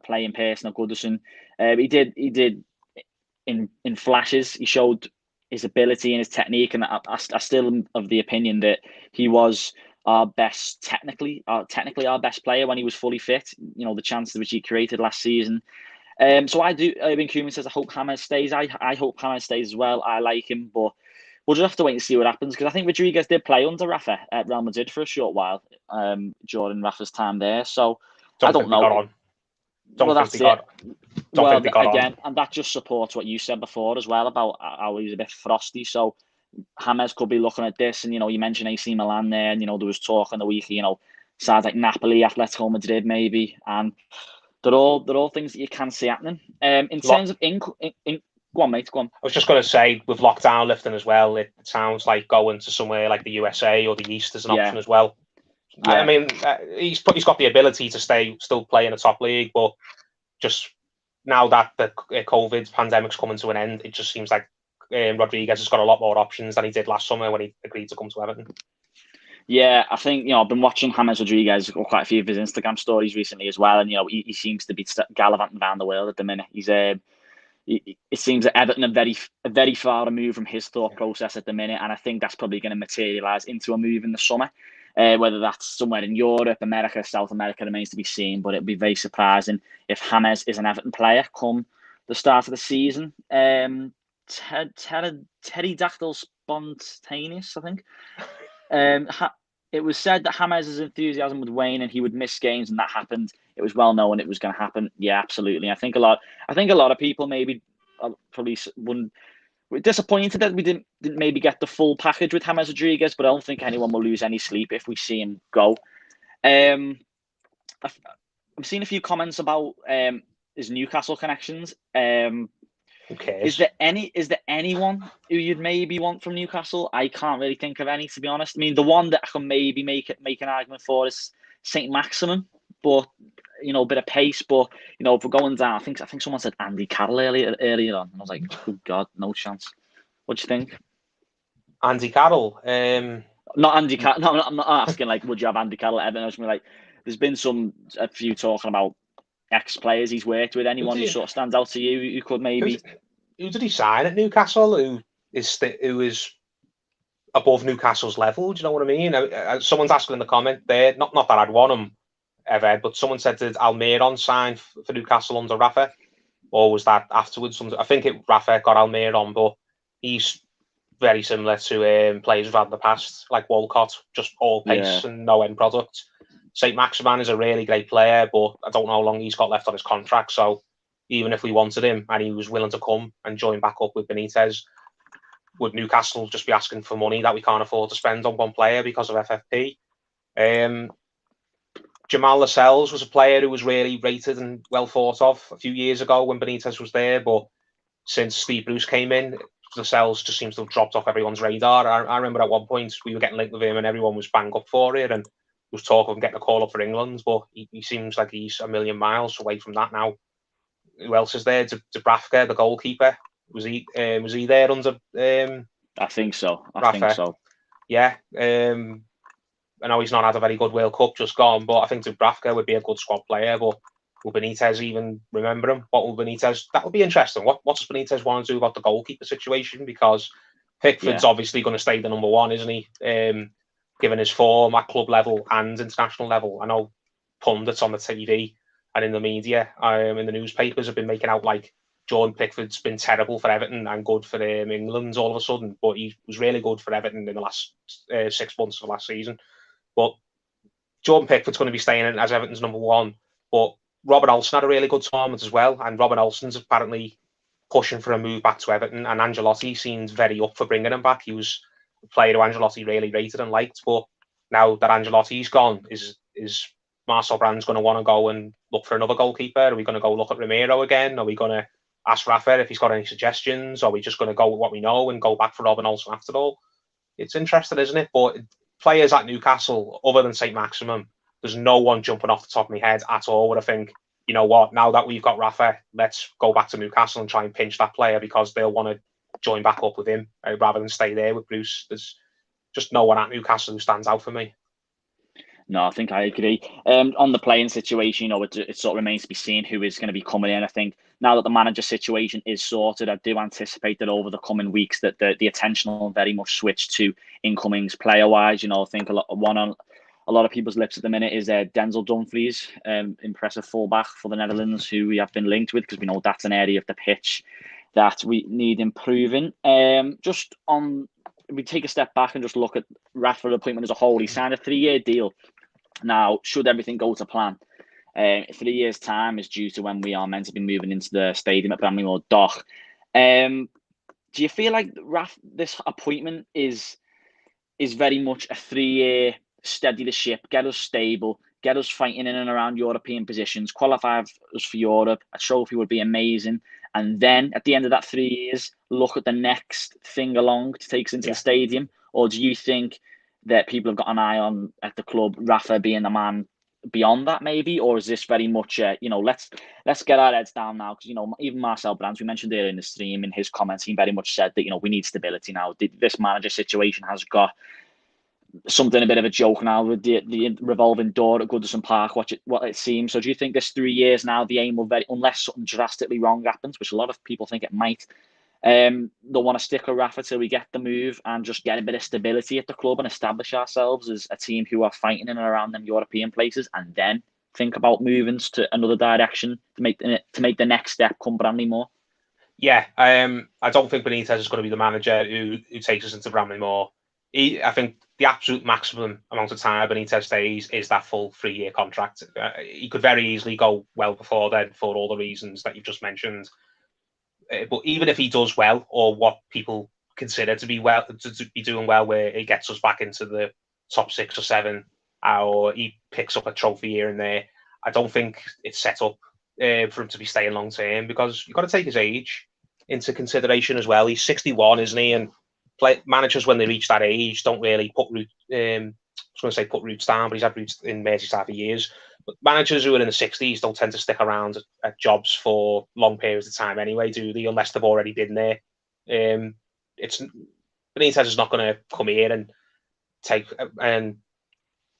play in person at Goodison. He did in flashes. He showed his ability and his technique, and I still am of the opinion that he was our best technically our best player when he was fully fit. The chances which he created last season. So I do. Urban Koeman says, I hope James stays. I hope James stays as well. I like him, but we'll just have to wait and see what happens, because I think Rodriguez did play under Rafa at Real Madrid for a short while during Rafa's time there. So I don't know. Got on. Don't think they got again, on. and that just supports what you said before as well about how he's a bit frosty. So James could be looking at this, and you mentioned AC Milan there, and there was talk in the week, sides like Napoli, Atletico Madrid, maybe, and they're all things that you can see happening. In terms of go on, mate. Go on. I was just going to say, with lockdown lifting as well, it sounds like going to somewhere like the USA or the East is an option as well. Yeah. I mean, he's got the ability to still play in a top league, but just now that the COVID pandemic's coming to an end, it just seems like Rodriguez has got a lot more options than he did last summer when he agreed to come to Everton. Yeah, I think, I've been watching James Rodriguez or quite a few of his Instagram stories recently as well, and he seems to be gallivanting around the world at the minute. He's it seems that Everton are very far removed from his thought process at the minute, and I think that's probably going to materialise into a move in the summer. Whether that's somewhere in Europe, America, South America remains to be seen, but it'd be very surprising if James is an Everton player come the start of the season. Pterodactyl spontaneous, I think. It was said that James' enthusiasm would wane and he would miss games, and that happened. It was well known it was going to happen. Yeah, absolutely. I think a lot of people maybe probably were disappointed that we didn't maybe get the full package with James Rodriguez, but I don't think anyone will lose any sleep if we see him go. I've seen a few comments about his Newcastle connections. Who cares? Is there anyone who you'd maybe want from Newcastle? I can't really think of any, to be honest. I mean, the one that I can maybe make an argument for is Saint Maximin, but a bit of pace. But if we're going down, I think someone said Andy Carroll earlier on, and I was like, good God, no chance. What do you think? Andy Carroll. Not Andy Carroll. No, I'm not asking like, would you have Andy Carroll at Everton? I was like, there's been a few talking about ex-players he's worked with. Anyone who sort of stands out to you who could maybe? Who did he sign at Newcastle? Who is above Newcastle's level? Do you know what I mean? Someone's asking in the comment there. Not that I'd want him ever, but someone said, did Almiron sign for Newcastle under Rafa, or was that afterwards? I think Rafa got Almiron, but he's very similar to players we've had in the past, like Walcott, just all pace and no end product. Saint Maximin is a really great player, but I don't know how long he's got left on his contract. So even if we wanted him and he was willing to come and join back up with Benitez, would Newcastle just be asking for money that we can't afford to spend on one player because of FFP? Jamal Lascelles was a player who was really rated and well thought of a few years ago when Benitez was there, but since Steve Bruce came in, Lascelles just seems to have dropped off everyone's radar. I remember at one point we were getting linked with him and everyone was bang up for it, and there was talk of him getting a call up for England, but he seems like he's a million miles away from that now. Who else is there? Dubravka, the goalkeeper. Was he there under? I think so. Rafa? Think so. Yeah. I know he's not had a very good World Cup just gone, but I think Dubravka would be a good squad player. But will Benitez even remember him? What will Benitez? That would be interesting. What does Benitez want to do about the goalkeeper situation? Because Pickford's obviously going to stay the number one, isn't he? Given his form at club level and international level. I know pundits on the TV and in the media, in the newspapers, have been making out like Jordan Pickford's been terrible for Everton and good for England all of a sudden, but he was really good for Everton in the last 6 months of last season. But Jordan Pickford's going to be staying in as Everton's number one. But Robert Olsen had a really good tournament as well, and Robert Olsen's apparently pushing for a move back to Everton, and Ancelotti seems very up for bringing him back. He was a player who Ancelotti really rated and liked, but now that Ancelotti's gone, is Marcel Brands going to want to go and look for another goalkeeper? Are we going to go look at Romero again? Are we going to ask Rafa if he's got any suggestions? Or are we just going to go with what we know and go back for Robin Olsen after all? It's interesting, isn't it? But players at Newcastle, other than Saint Maximin, there's no one jumping off the top of my head at all where I think, you know what, now that we've got Rafa, let's go back to Newcastle and try and pinch that player because they'll want to join back up with him rather than stay there with Bruce. There's just no one at Newcastle who stands out for me. No, I think I agree. On the playing situation, it sort of remains to be seen who is going to be coming in. I think now that the manager situation is sorted, I do anticipate that over the coming weeks that the attention will very much switch to incomings player-wise. I think a a lot of people's lips at the minute is Denzel Dumfries, impressive fullback for the Netherlands, who we have been linked with because we know that's an area of the pitch that we need improving. Just on, we take a step back and just look at Rafa's appointment as a whole. He signed a 3-year deal. Now, should everything go to plan, 3 years' time is due to when we are meant to be moving into the stadium at Bramley-Moore Dock. Do you feel like this appointment is very much a 3-year steady the ship, get us stable, get us fighting in and around European positions, qualify us for Europe? A trophy would be amazing. And then at the end of that 3 years, look at the next thing along to take us into the stadium? Or do you think that people have got an eye on at the club, Rafa being the man beyond that maybe? Or is this very much, let's get our heads down now? Because, even Marcel Brands, we mentioned earlier in the stream, in his comments, he very much said that, we need stability now. This manager situation has got something a bit of a joke now with the revolving door at Goodison Park, what it seems. So do you think this 3 years now, the aim will unless something drastically wrong happens, which a lot of people think it might, they'll want to stick with Rafa till we get the move and just get a bit of stability at the club and establish ourselves as a team who are fighting in and around them European places, and then think about movings to another direction to make the next step come Bramley-Moore? Yeah, I don't think Benitez is going to be the manager who takes us into Bramley-Moore. I think the absolute maximum amount of time Benitez stays is that full 3-year contract. He could very easily go well before then for all the reasons that you've just mentioned. But even if he does well, or what people consider to be doing well, where he gets us back into the top 6 or 7, or he picks up a trophy here and there, I don't think it's set up for him to be staying long term, because you've got to take his age into consideration as well. He's 61, isn't he? And managers, when they reach that age, don't really put roots down, but he's had roots in Merseyside for years. But managers who are in the 60s don't tend to stick around at jobs for long periods of time anyway, do they? Unless they've already been there. Benitez is not going to come here and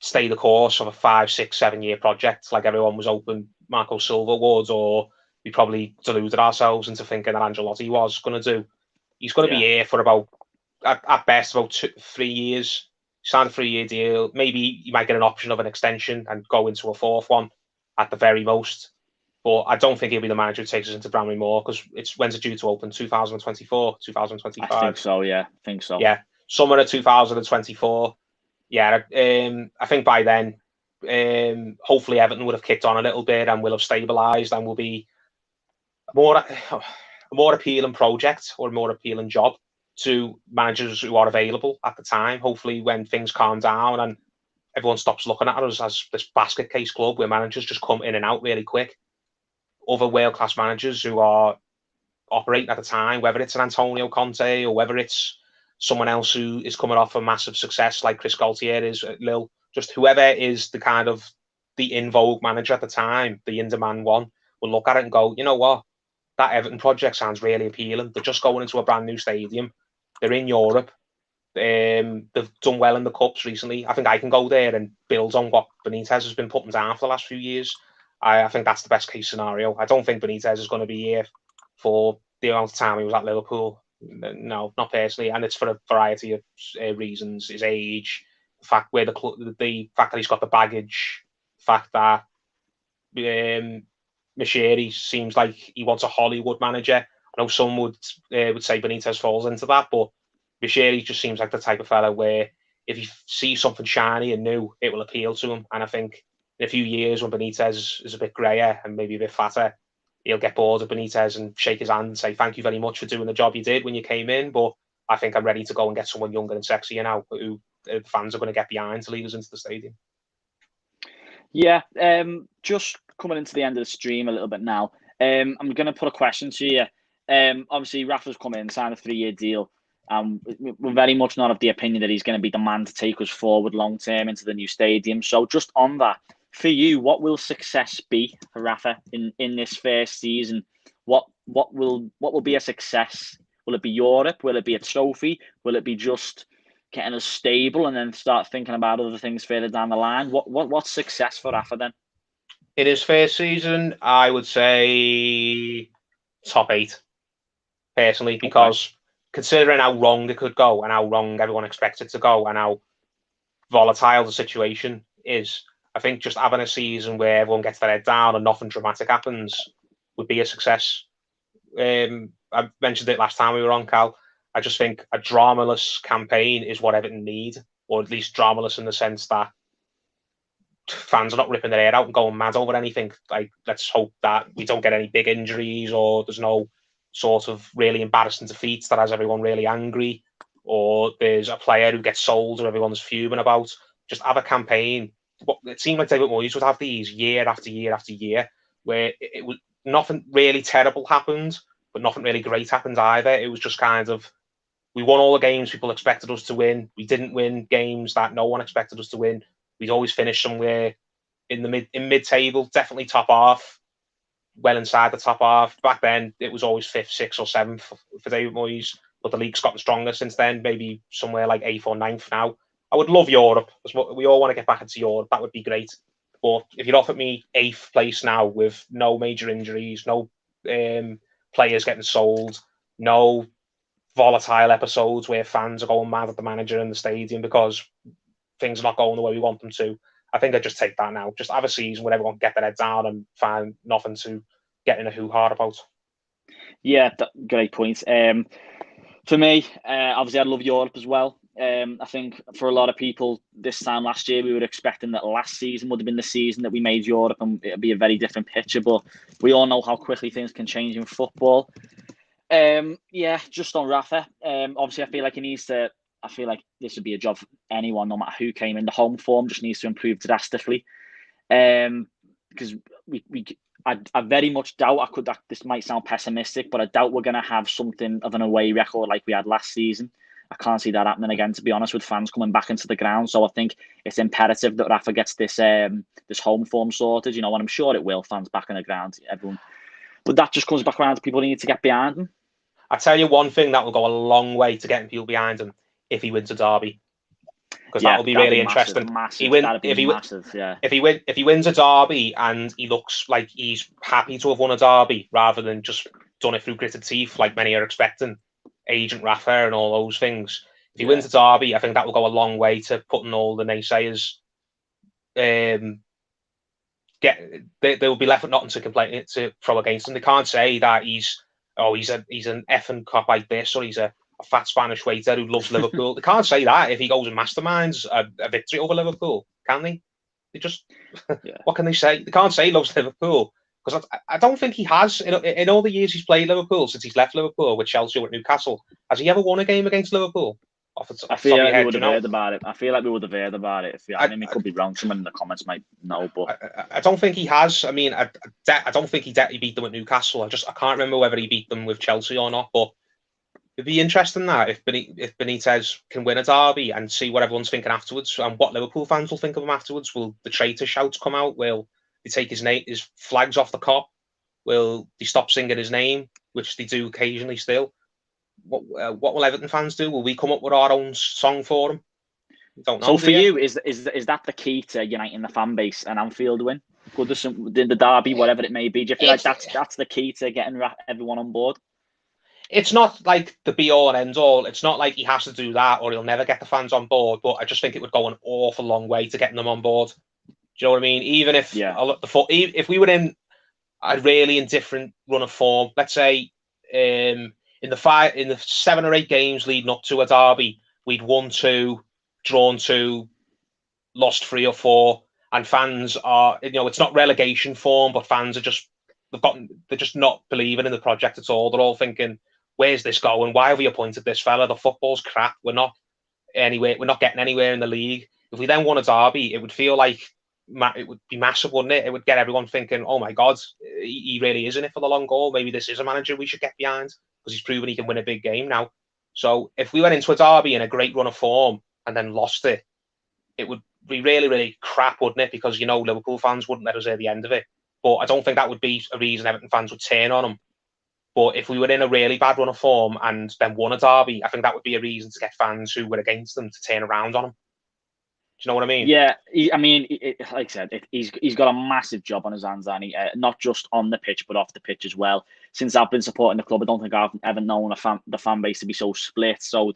stay the course of a 5, 6, 7-year project like everyone was hoping Marco Silva would, or we probably deluded ourselves into thinking that Ancelotti was going to do. He's going to be here for about, at best, about 3 years. Sign a 3-year deal. Maybe you might get an option of an extension and go into a 4th one at the very most. But I don't think he'll be the manager who takes us into Bramley-Moore, because when's it due to open? 2024, 2025? I think so, yeah. Yeah, summer of 2024. Yeah, I think by then, hopefully Everton would have kicked on a little bit and will have stabilised and will be a more appealing project or a more appealing job to managers who are available at the time. Hopefully when things calm down and everyone stops looking at us as this basket case club where managers just come in and out really quick. Other world-class managers who are operating at the time, whether it's an Antonio Conte or whether it's someone else who is coming off a massive success like Chris Gaultier is at Lille, just whoever is the kind of the in vogue manager at the time, the in-demand one, will look at it and go, you know what, that Everton project sounds really appealing. They're just going into a brand new stadium. They're in Europe. They've done well in the Cups recently. I think I can go there and build on what Benitez has been putting down for the last few years. I think that's the best case scenario. I don't think Benitez is going to be here for the amount of time he was at Liverpool. No, not personally. And it's for a variety of reasons. His age, the fact that he's got the baggage, the fact that Machiri seems like he wants a Hollywood manager. I know some would say Benitez falls into that, but Machiri just seems like the type of fella where if he sees something shiny and new, it will appeal to him. And I think in a few years, when Benitez is a bit greyer and maybe a bit fatter, he'll get bored of Benitez and shake his hand and say, thank you very much for doing the job you did when you came in, but I think I'm ready to go and get someone younger and sexier now who the fans are going to get behind to lead us into the stadium. Yeah, just coming into the end of the stream a little bit now, I'm going to put a question to you. Obviously, Rafa's come in, signed a 3-year deal. We're very much not of the opinion that he's going to be the man to take us forward long term into the new stadium. So just on that, for you, what will success be for Rafa in this first season? What will be a success? Will it be Europe? Will it be a trophy? Will it be just getting us stable and then start thinking about other things further down the line? What's success for Rafa then? In his first season, I would say top 8, personally, because considering how wrong it could go and how wrong everyone expects it to go and how volatile the situation is. I think just having a season where everyone gets their head down and nothing dramatic happens would be a success. I mentioned it last time we were on, Cal. I just think a dramaless campaign is what Everton need, or at least dramaless in the sense that fans are not ripping their hair out and going mad over anything. Like, let's hope that we don't get any big injuries, or there's no sort of really embarrassing defeats that has everyone really angry, or there's a player who gets sold or everyone's fuming about. Just have a campaign. It seemed like David Moyes would have these year after year after year, where it was nothing really terrible happened, but nothing really great happened either. It was just kind of, we won all the games people expected us to win. We didn't win games that no one expected us to win. We'd always finish somewhere in mid-table, definitely top half, well inside the top half. Back then, it was always 5th, 6th, or 7th for David Moyes, but the league's gotten stronger since then. Maybe somewhere like 8th or 9th now. I would love Europe. We all want to get back into Europe. That would be great. But if you'd offered me 8th place now with no major injuries, no players getting sold, no volatile episodes where fans are going mad at the manager in the stadium because things are not going the way we want them to, I think I'd just take that now. Just have a season where everyone get their head down and find nothing to get in a hoo-ha about. Yeah, great point. For me, obviously, I love Europe as well. I think for a lot of people, this time last year, we were expecting that last season would have been the season that we made Europe, and it'd be a very different picture. But we all know how quickly things can change in football. Yeah, just on Rafa. Obviously, I feel like he needs to. I feel like this would be a job for anyone, no matter who came in. The home form just needs to improve drastically. Because I very much doubt this might sound pessimistic, but I doubt we're going to have something of an away record like we had last season. I can't see that happening again, to be honest, with fans coming back into the ground. So I think it's imperative that Rafa gets this home form sorted, and I'm sure it will. Fans back in the ground, everyone. But that just comes back around to people need to get behind him. I tell you one thing that will go a long way to getting people behind him if he wins a derby, because that will be really interesting. Massive. If he wins a derby and he looks like he's happy to have won a derby rather than just done it through gritted teeth like many are expecting, Agent Rafa and all those things. If he wins a derby, I think that will go a long way to putting all the naysayers. They will be left with nothing to complain to throw against him. They can't say that he's an effing cop like this, or he's a fat Spanish waiter who loves Liverpool. They can't say that if he goes and masterminds a victory over Liverpool, can they? They just what can they say? They can't say he loves Liverpool, because I don't think he has in all the years he's played Liverpool since he's left Liverpool with Chelsea or at Newcastle. Has he ever won a game against Liverpool? I feel like we would have heard about it. I mean, we could be wrong. Someone in the comments might know, but I don't think he has. I mean, I don't think he beat them at Newcastle. I can't remember whether he beat them with Chelsea or not. But it'd be interesting that if Benitez can win a derby and see what everyone's thinking afterwards, and what Liverpool fans will think of him afterwards. Will the traitor shouts come out? Will they take his flags off the cop? Will they stop singing his name, which they do occasionally still? What will Everton fans do? Will we come up with our own song for them? Don't know. So for you, is that the key to uniting the fan base and Anfield win? Could the derby, whatever it may be? Do you feel like that's the key to getting everyone on board? It's not like the be all and end all. It's not like he has to do that or he'll never get the fans on board. But I just think it would go an awful long way to getting them on board. Do you know what I mean? Even if if we were in a really indifferent run of form, let's say in the 7 or 8 games leading up to a derby, we'd won 2, drawn 2, lost 3 or 4, and fans are, it's not relegation form, but fans are they're just not believing in the project at all. They're all thinking, where's this going? Why have we appointed this fella? The football's crap. We're not getting anywhere in the league. If we then won a derby, it would feel like it would be massive, wouldn't it? It would get everyone thinking, oh my God, he really is in it for the long haul. Maybe this is a manager we should get behind, because he's proven he can win a big game now. So if we went into a derby in a great run of form and then lost it, it would be really, really crap, wouldn't it? Because, Liverpool fans wouldn't let us hear the end of it. But I don't think that would be a reason Everton fans would turn on him. But if we were in a really bad run of form and then won a derby, I think that would be a reason to get fans who were against them to turn around on him. Do you know what I mean? Yeah, like I said, he's got a massive job on his hands, and not just on the pitch, but off the pitch as well. Since I've been supporting the club, I don't think I've ever known the fan base to be so split, so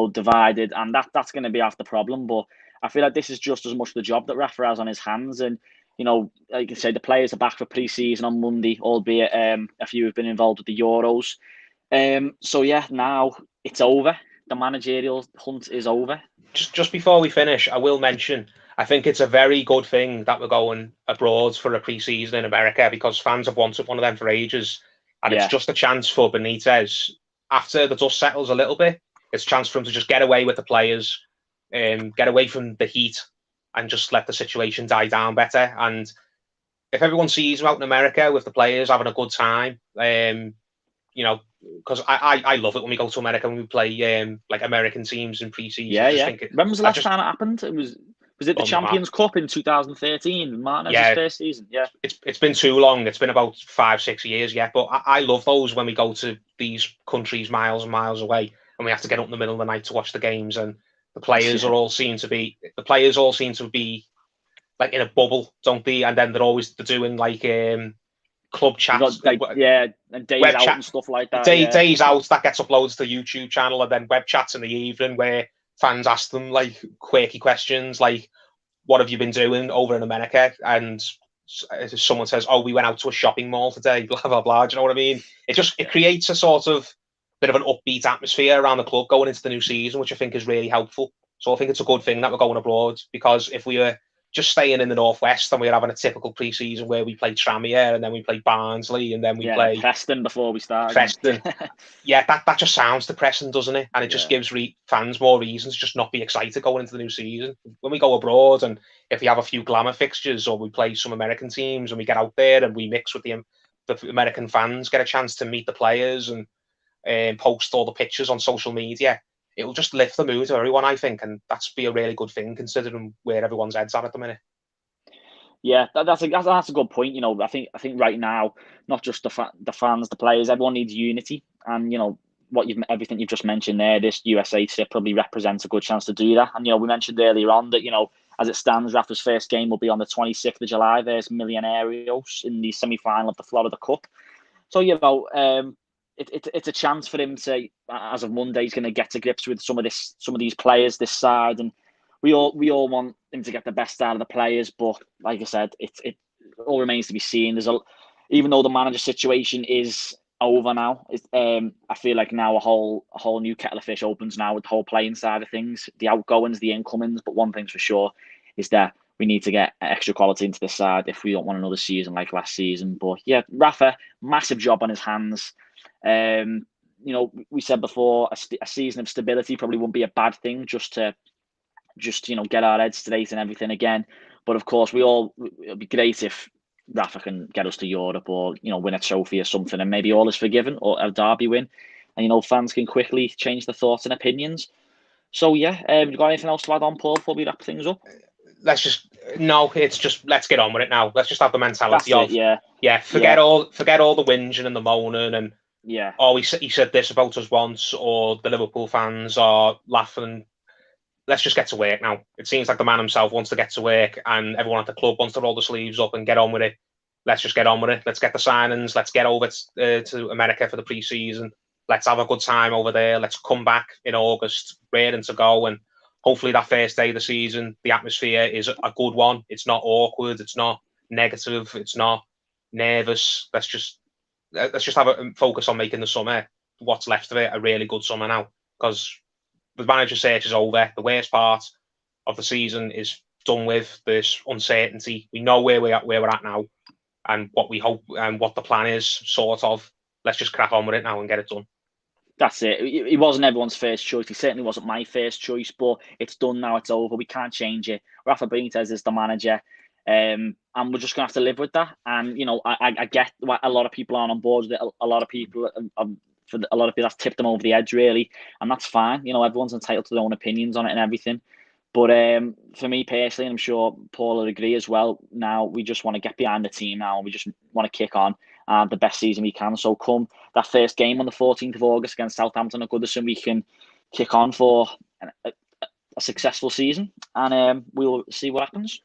divided, and that's going to be half the problem. But I feel like this is just as much the job that Rafa has on his hands. And, you know, like I say, the players are back for pre-season on Monday, albeit a few have been involved with the Euros. So, yeah, now it's over. The managerial hunt is over. Just before we finish, I will mention, I think it's a very good thing that we're going abroad for a pre-season in America, because fans have wanted one of them for ages. And it's just a chance for Benitez, after the dust settles a little bit, it's a chance for him to just get away with the players, get away from the heat, and just let the situation die down better. And if everyone sees him out in America with the players having a good time, you know, because I love it when we go to America and we play like American teams in pre-season. Yeah. When was the last time it happened? Was it the Champions Cup in 2013? Martinez's first season. Yeah. It's been too long. It's been about 5-6 years yet. But I love those when we go to these countries miles and miles away and we have to get up in the middle of the night to watch the games, and the players all seem to be like in a bubble, don't they? And then they're doing like club chats, and days out and stuff like that. Days out that gets uploaded to the YouTube channel, and then web chats in the evening where fans ask them like quirky questions, like "What have you been doing over in America?" And someone says, "Oh, we went out to a shopping mall today." Blah blah blah. Do you know what I mean? It creates a sort of bit of an upbeat atmosphere around the club going into the new season, which I think is really helpful. So I think it's a good thing that we're going abroad, because if we were just staying in the Northwest and we're having a typical pre-season where we play Tranmere and then we play Barnsley and then we play Preston before we start. Preston. that just sounds depressing, doesn't it? And it just gives fans more reasons to just not be excited going into the new season. When we go abroad, and if we have a few glamour fixtures or we play some American teams and we get out there and we mix with the American fans, get a chance to meet the players and post all the pictures on social media, it will just lift the mood of everyone, I think, and that's be a really good thing considering where everyone's heads at the minute. Yeah, that's a good point. You know, I think right now, not just the fans, the players, everyone needs unity, and you know everything you've just mentioned there. This USA trip probably represents a good chance to do that. And you know, we mentioned earlier on that as it stands, Rafa's first game will be on the 26th of July. There's Millonarios in the semi-final of the Florida Cup. So it's a chance for him to, as of Monday, he's going to get to grips with some of these players this side, and we all want him to get the best out of the players. But like I said, it all remains to be seen. Even though the manager situation is over now, I feel like now a whole new kettle of fish opens now with the whole playing side of things, the outgoings, the incomings. But one thing's for sure is that we need to get extra quality into this side if we don't want another season like last season. But yeah, Rafa, massive job on his hands. We said before a season of stability probably wouldn't be a bad thing, just to get our heads straight and everything again. But of course, it'd be great if Rafa can get us to Europe or win a trophy or something, and maybe all is forgiven, or a derby win, and fans can quickly change their thoughts and opinions. So yeah, you got anything else to add on, Paul, before we wrap things up? It's just let's get on with it now. Let's just have the mentality forget all the whinging and the moaning and he said this about us once, or the Liverpool fans are laughing. Let's just get to work now. It seems like the man himself wants to get to work, and everyone at the club wants to roll the sleeves up and get on with it. Let's just get on with it. Let's get the signings. Let's get over to America for the pre-season. Let's have a good time over there. Let's come back in August, ready to go, and hopefully that first day of the season, the atmosphere is a good one. It's not awkward. It's not negative. It's not nervous. Let's just have a focus on making the summer, what's left of it, a really good summer now, because the manager search is over. The worst part of the season is done with. This uncertainty. We know where we're at now, and what we hope and what the plan is, sort of. Let's just crack on with it now and get it done. That's it. He wasn't everyone's first choice. He certainly wasn't my first choice, but it's done now. It's over. We can't change it. Rafa Benitez is the manager, and we're just going to have to live with that. And, I get why a lot of people aren't on board with it. A lot of people, that's tipped them over the edge, really. And that's fine. Everyone's entitled to their own opinions on it and everything. But for me personally, and I'm sure Paul will agree as well, now we just want to get behind the team now. We just want to kick on the best season we can. So come that first game on the 14th of August against Southampton at Goodison, we can kick on for a successful season, and we'll see what happens.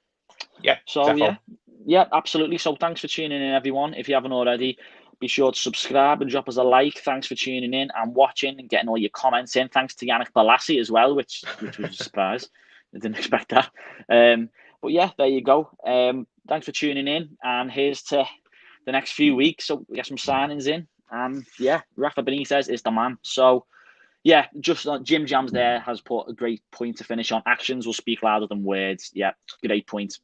Yeah. So definitely. yeah, absolutely. So thanks for tuning in, everyone. If you haven't already, be sure to subscribe and drop us a like. Thanks for tuning in and watching and getting all your comments in. Thanks to Yannick Balassi as well, which was a surprise. I didn't expect that. But yeah, there you go. Thanks for tuning in, and here's to the next few weeks. So we get some signings in, and yeah, Rafa Benitez is the man. So yeah, just Jim Jams there has put a great point to finish on. Actions will speak louder than words. Yeah, great point.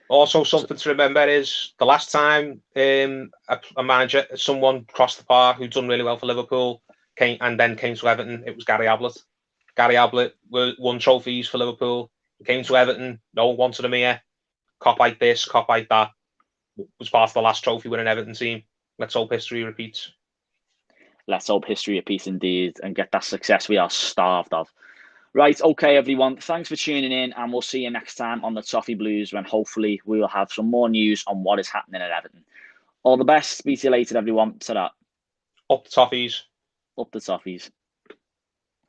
Also, something to remember is the last time a manager, someone crossed the bar who'd done really well for Liverpool, came to Everton. It was Gary Ablett. Gary Ablett won trophies for Liverpool. He came to Everton. No one wanted him here. Cop like this, cop like that. Was part of the last trophy winning Everton team. Let's hope history repeats. Let's hope history repeats indeed and get that success we are starved of. Right, okay, everyone. Thanks for tuning in, and we'll see you next time on the Toffee Blues when hopefully we will have some more news on what is happening at Everton. All the best. Speak to you later, everyone. Ta-da. Up the Toffees. Up the Toffees.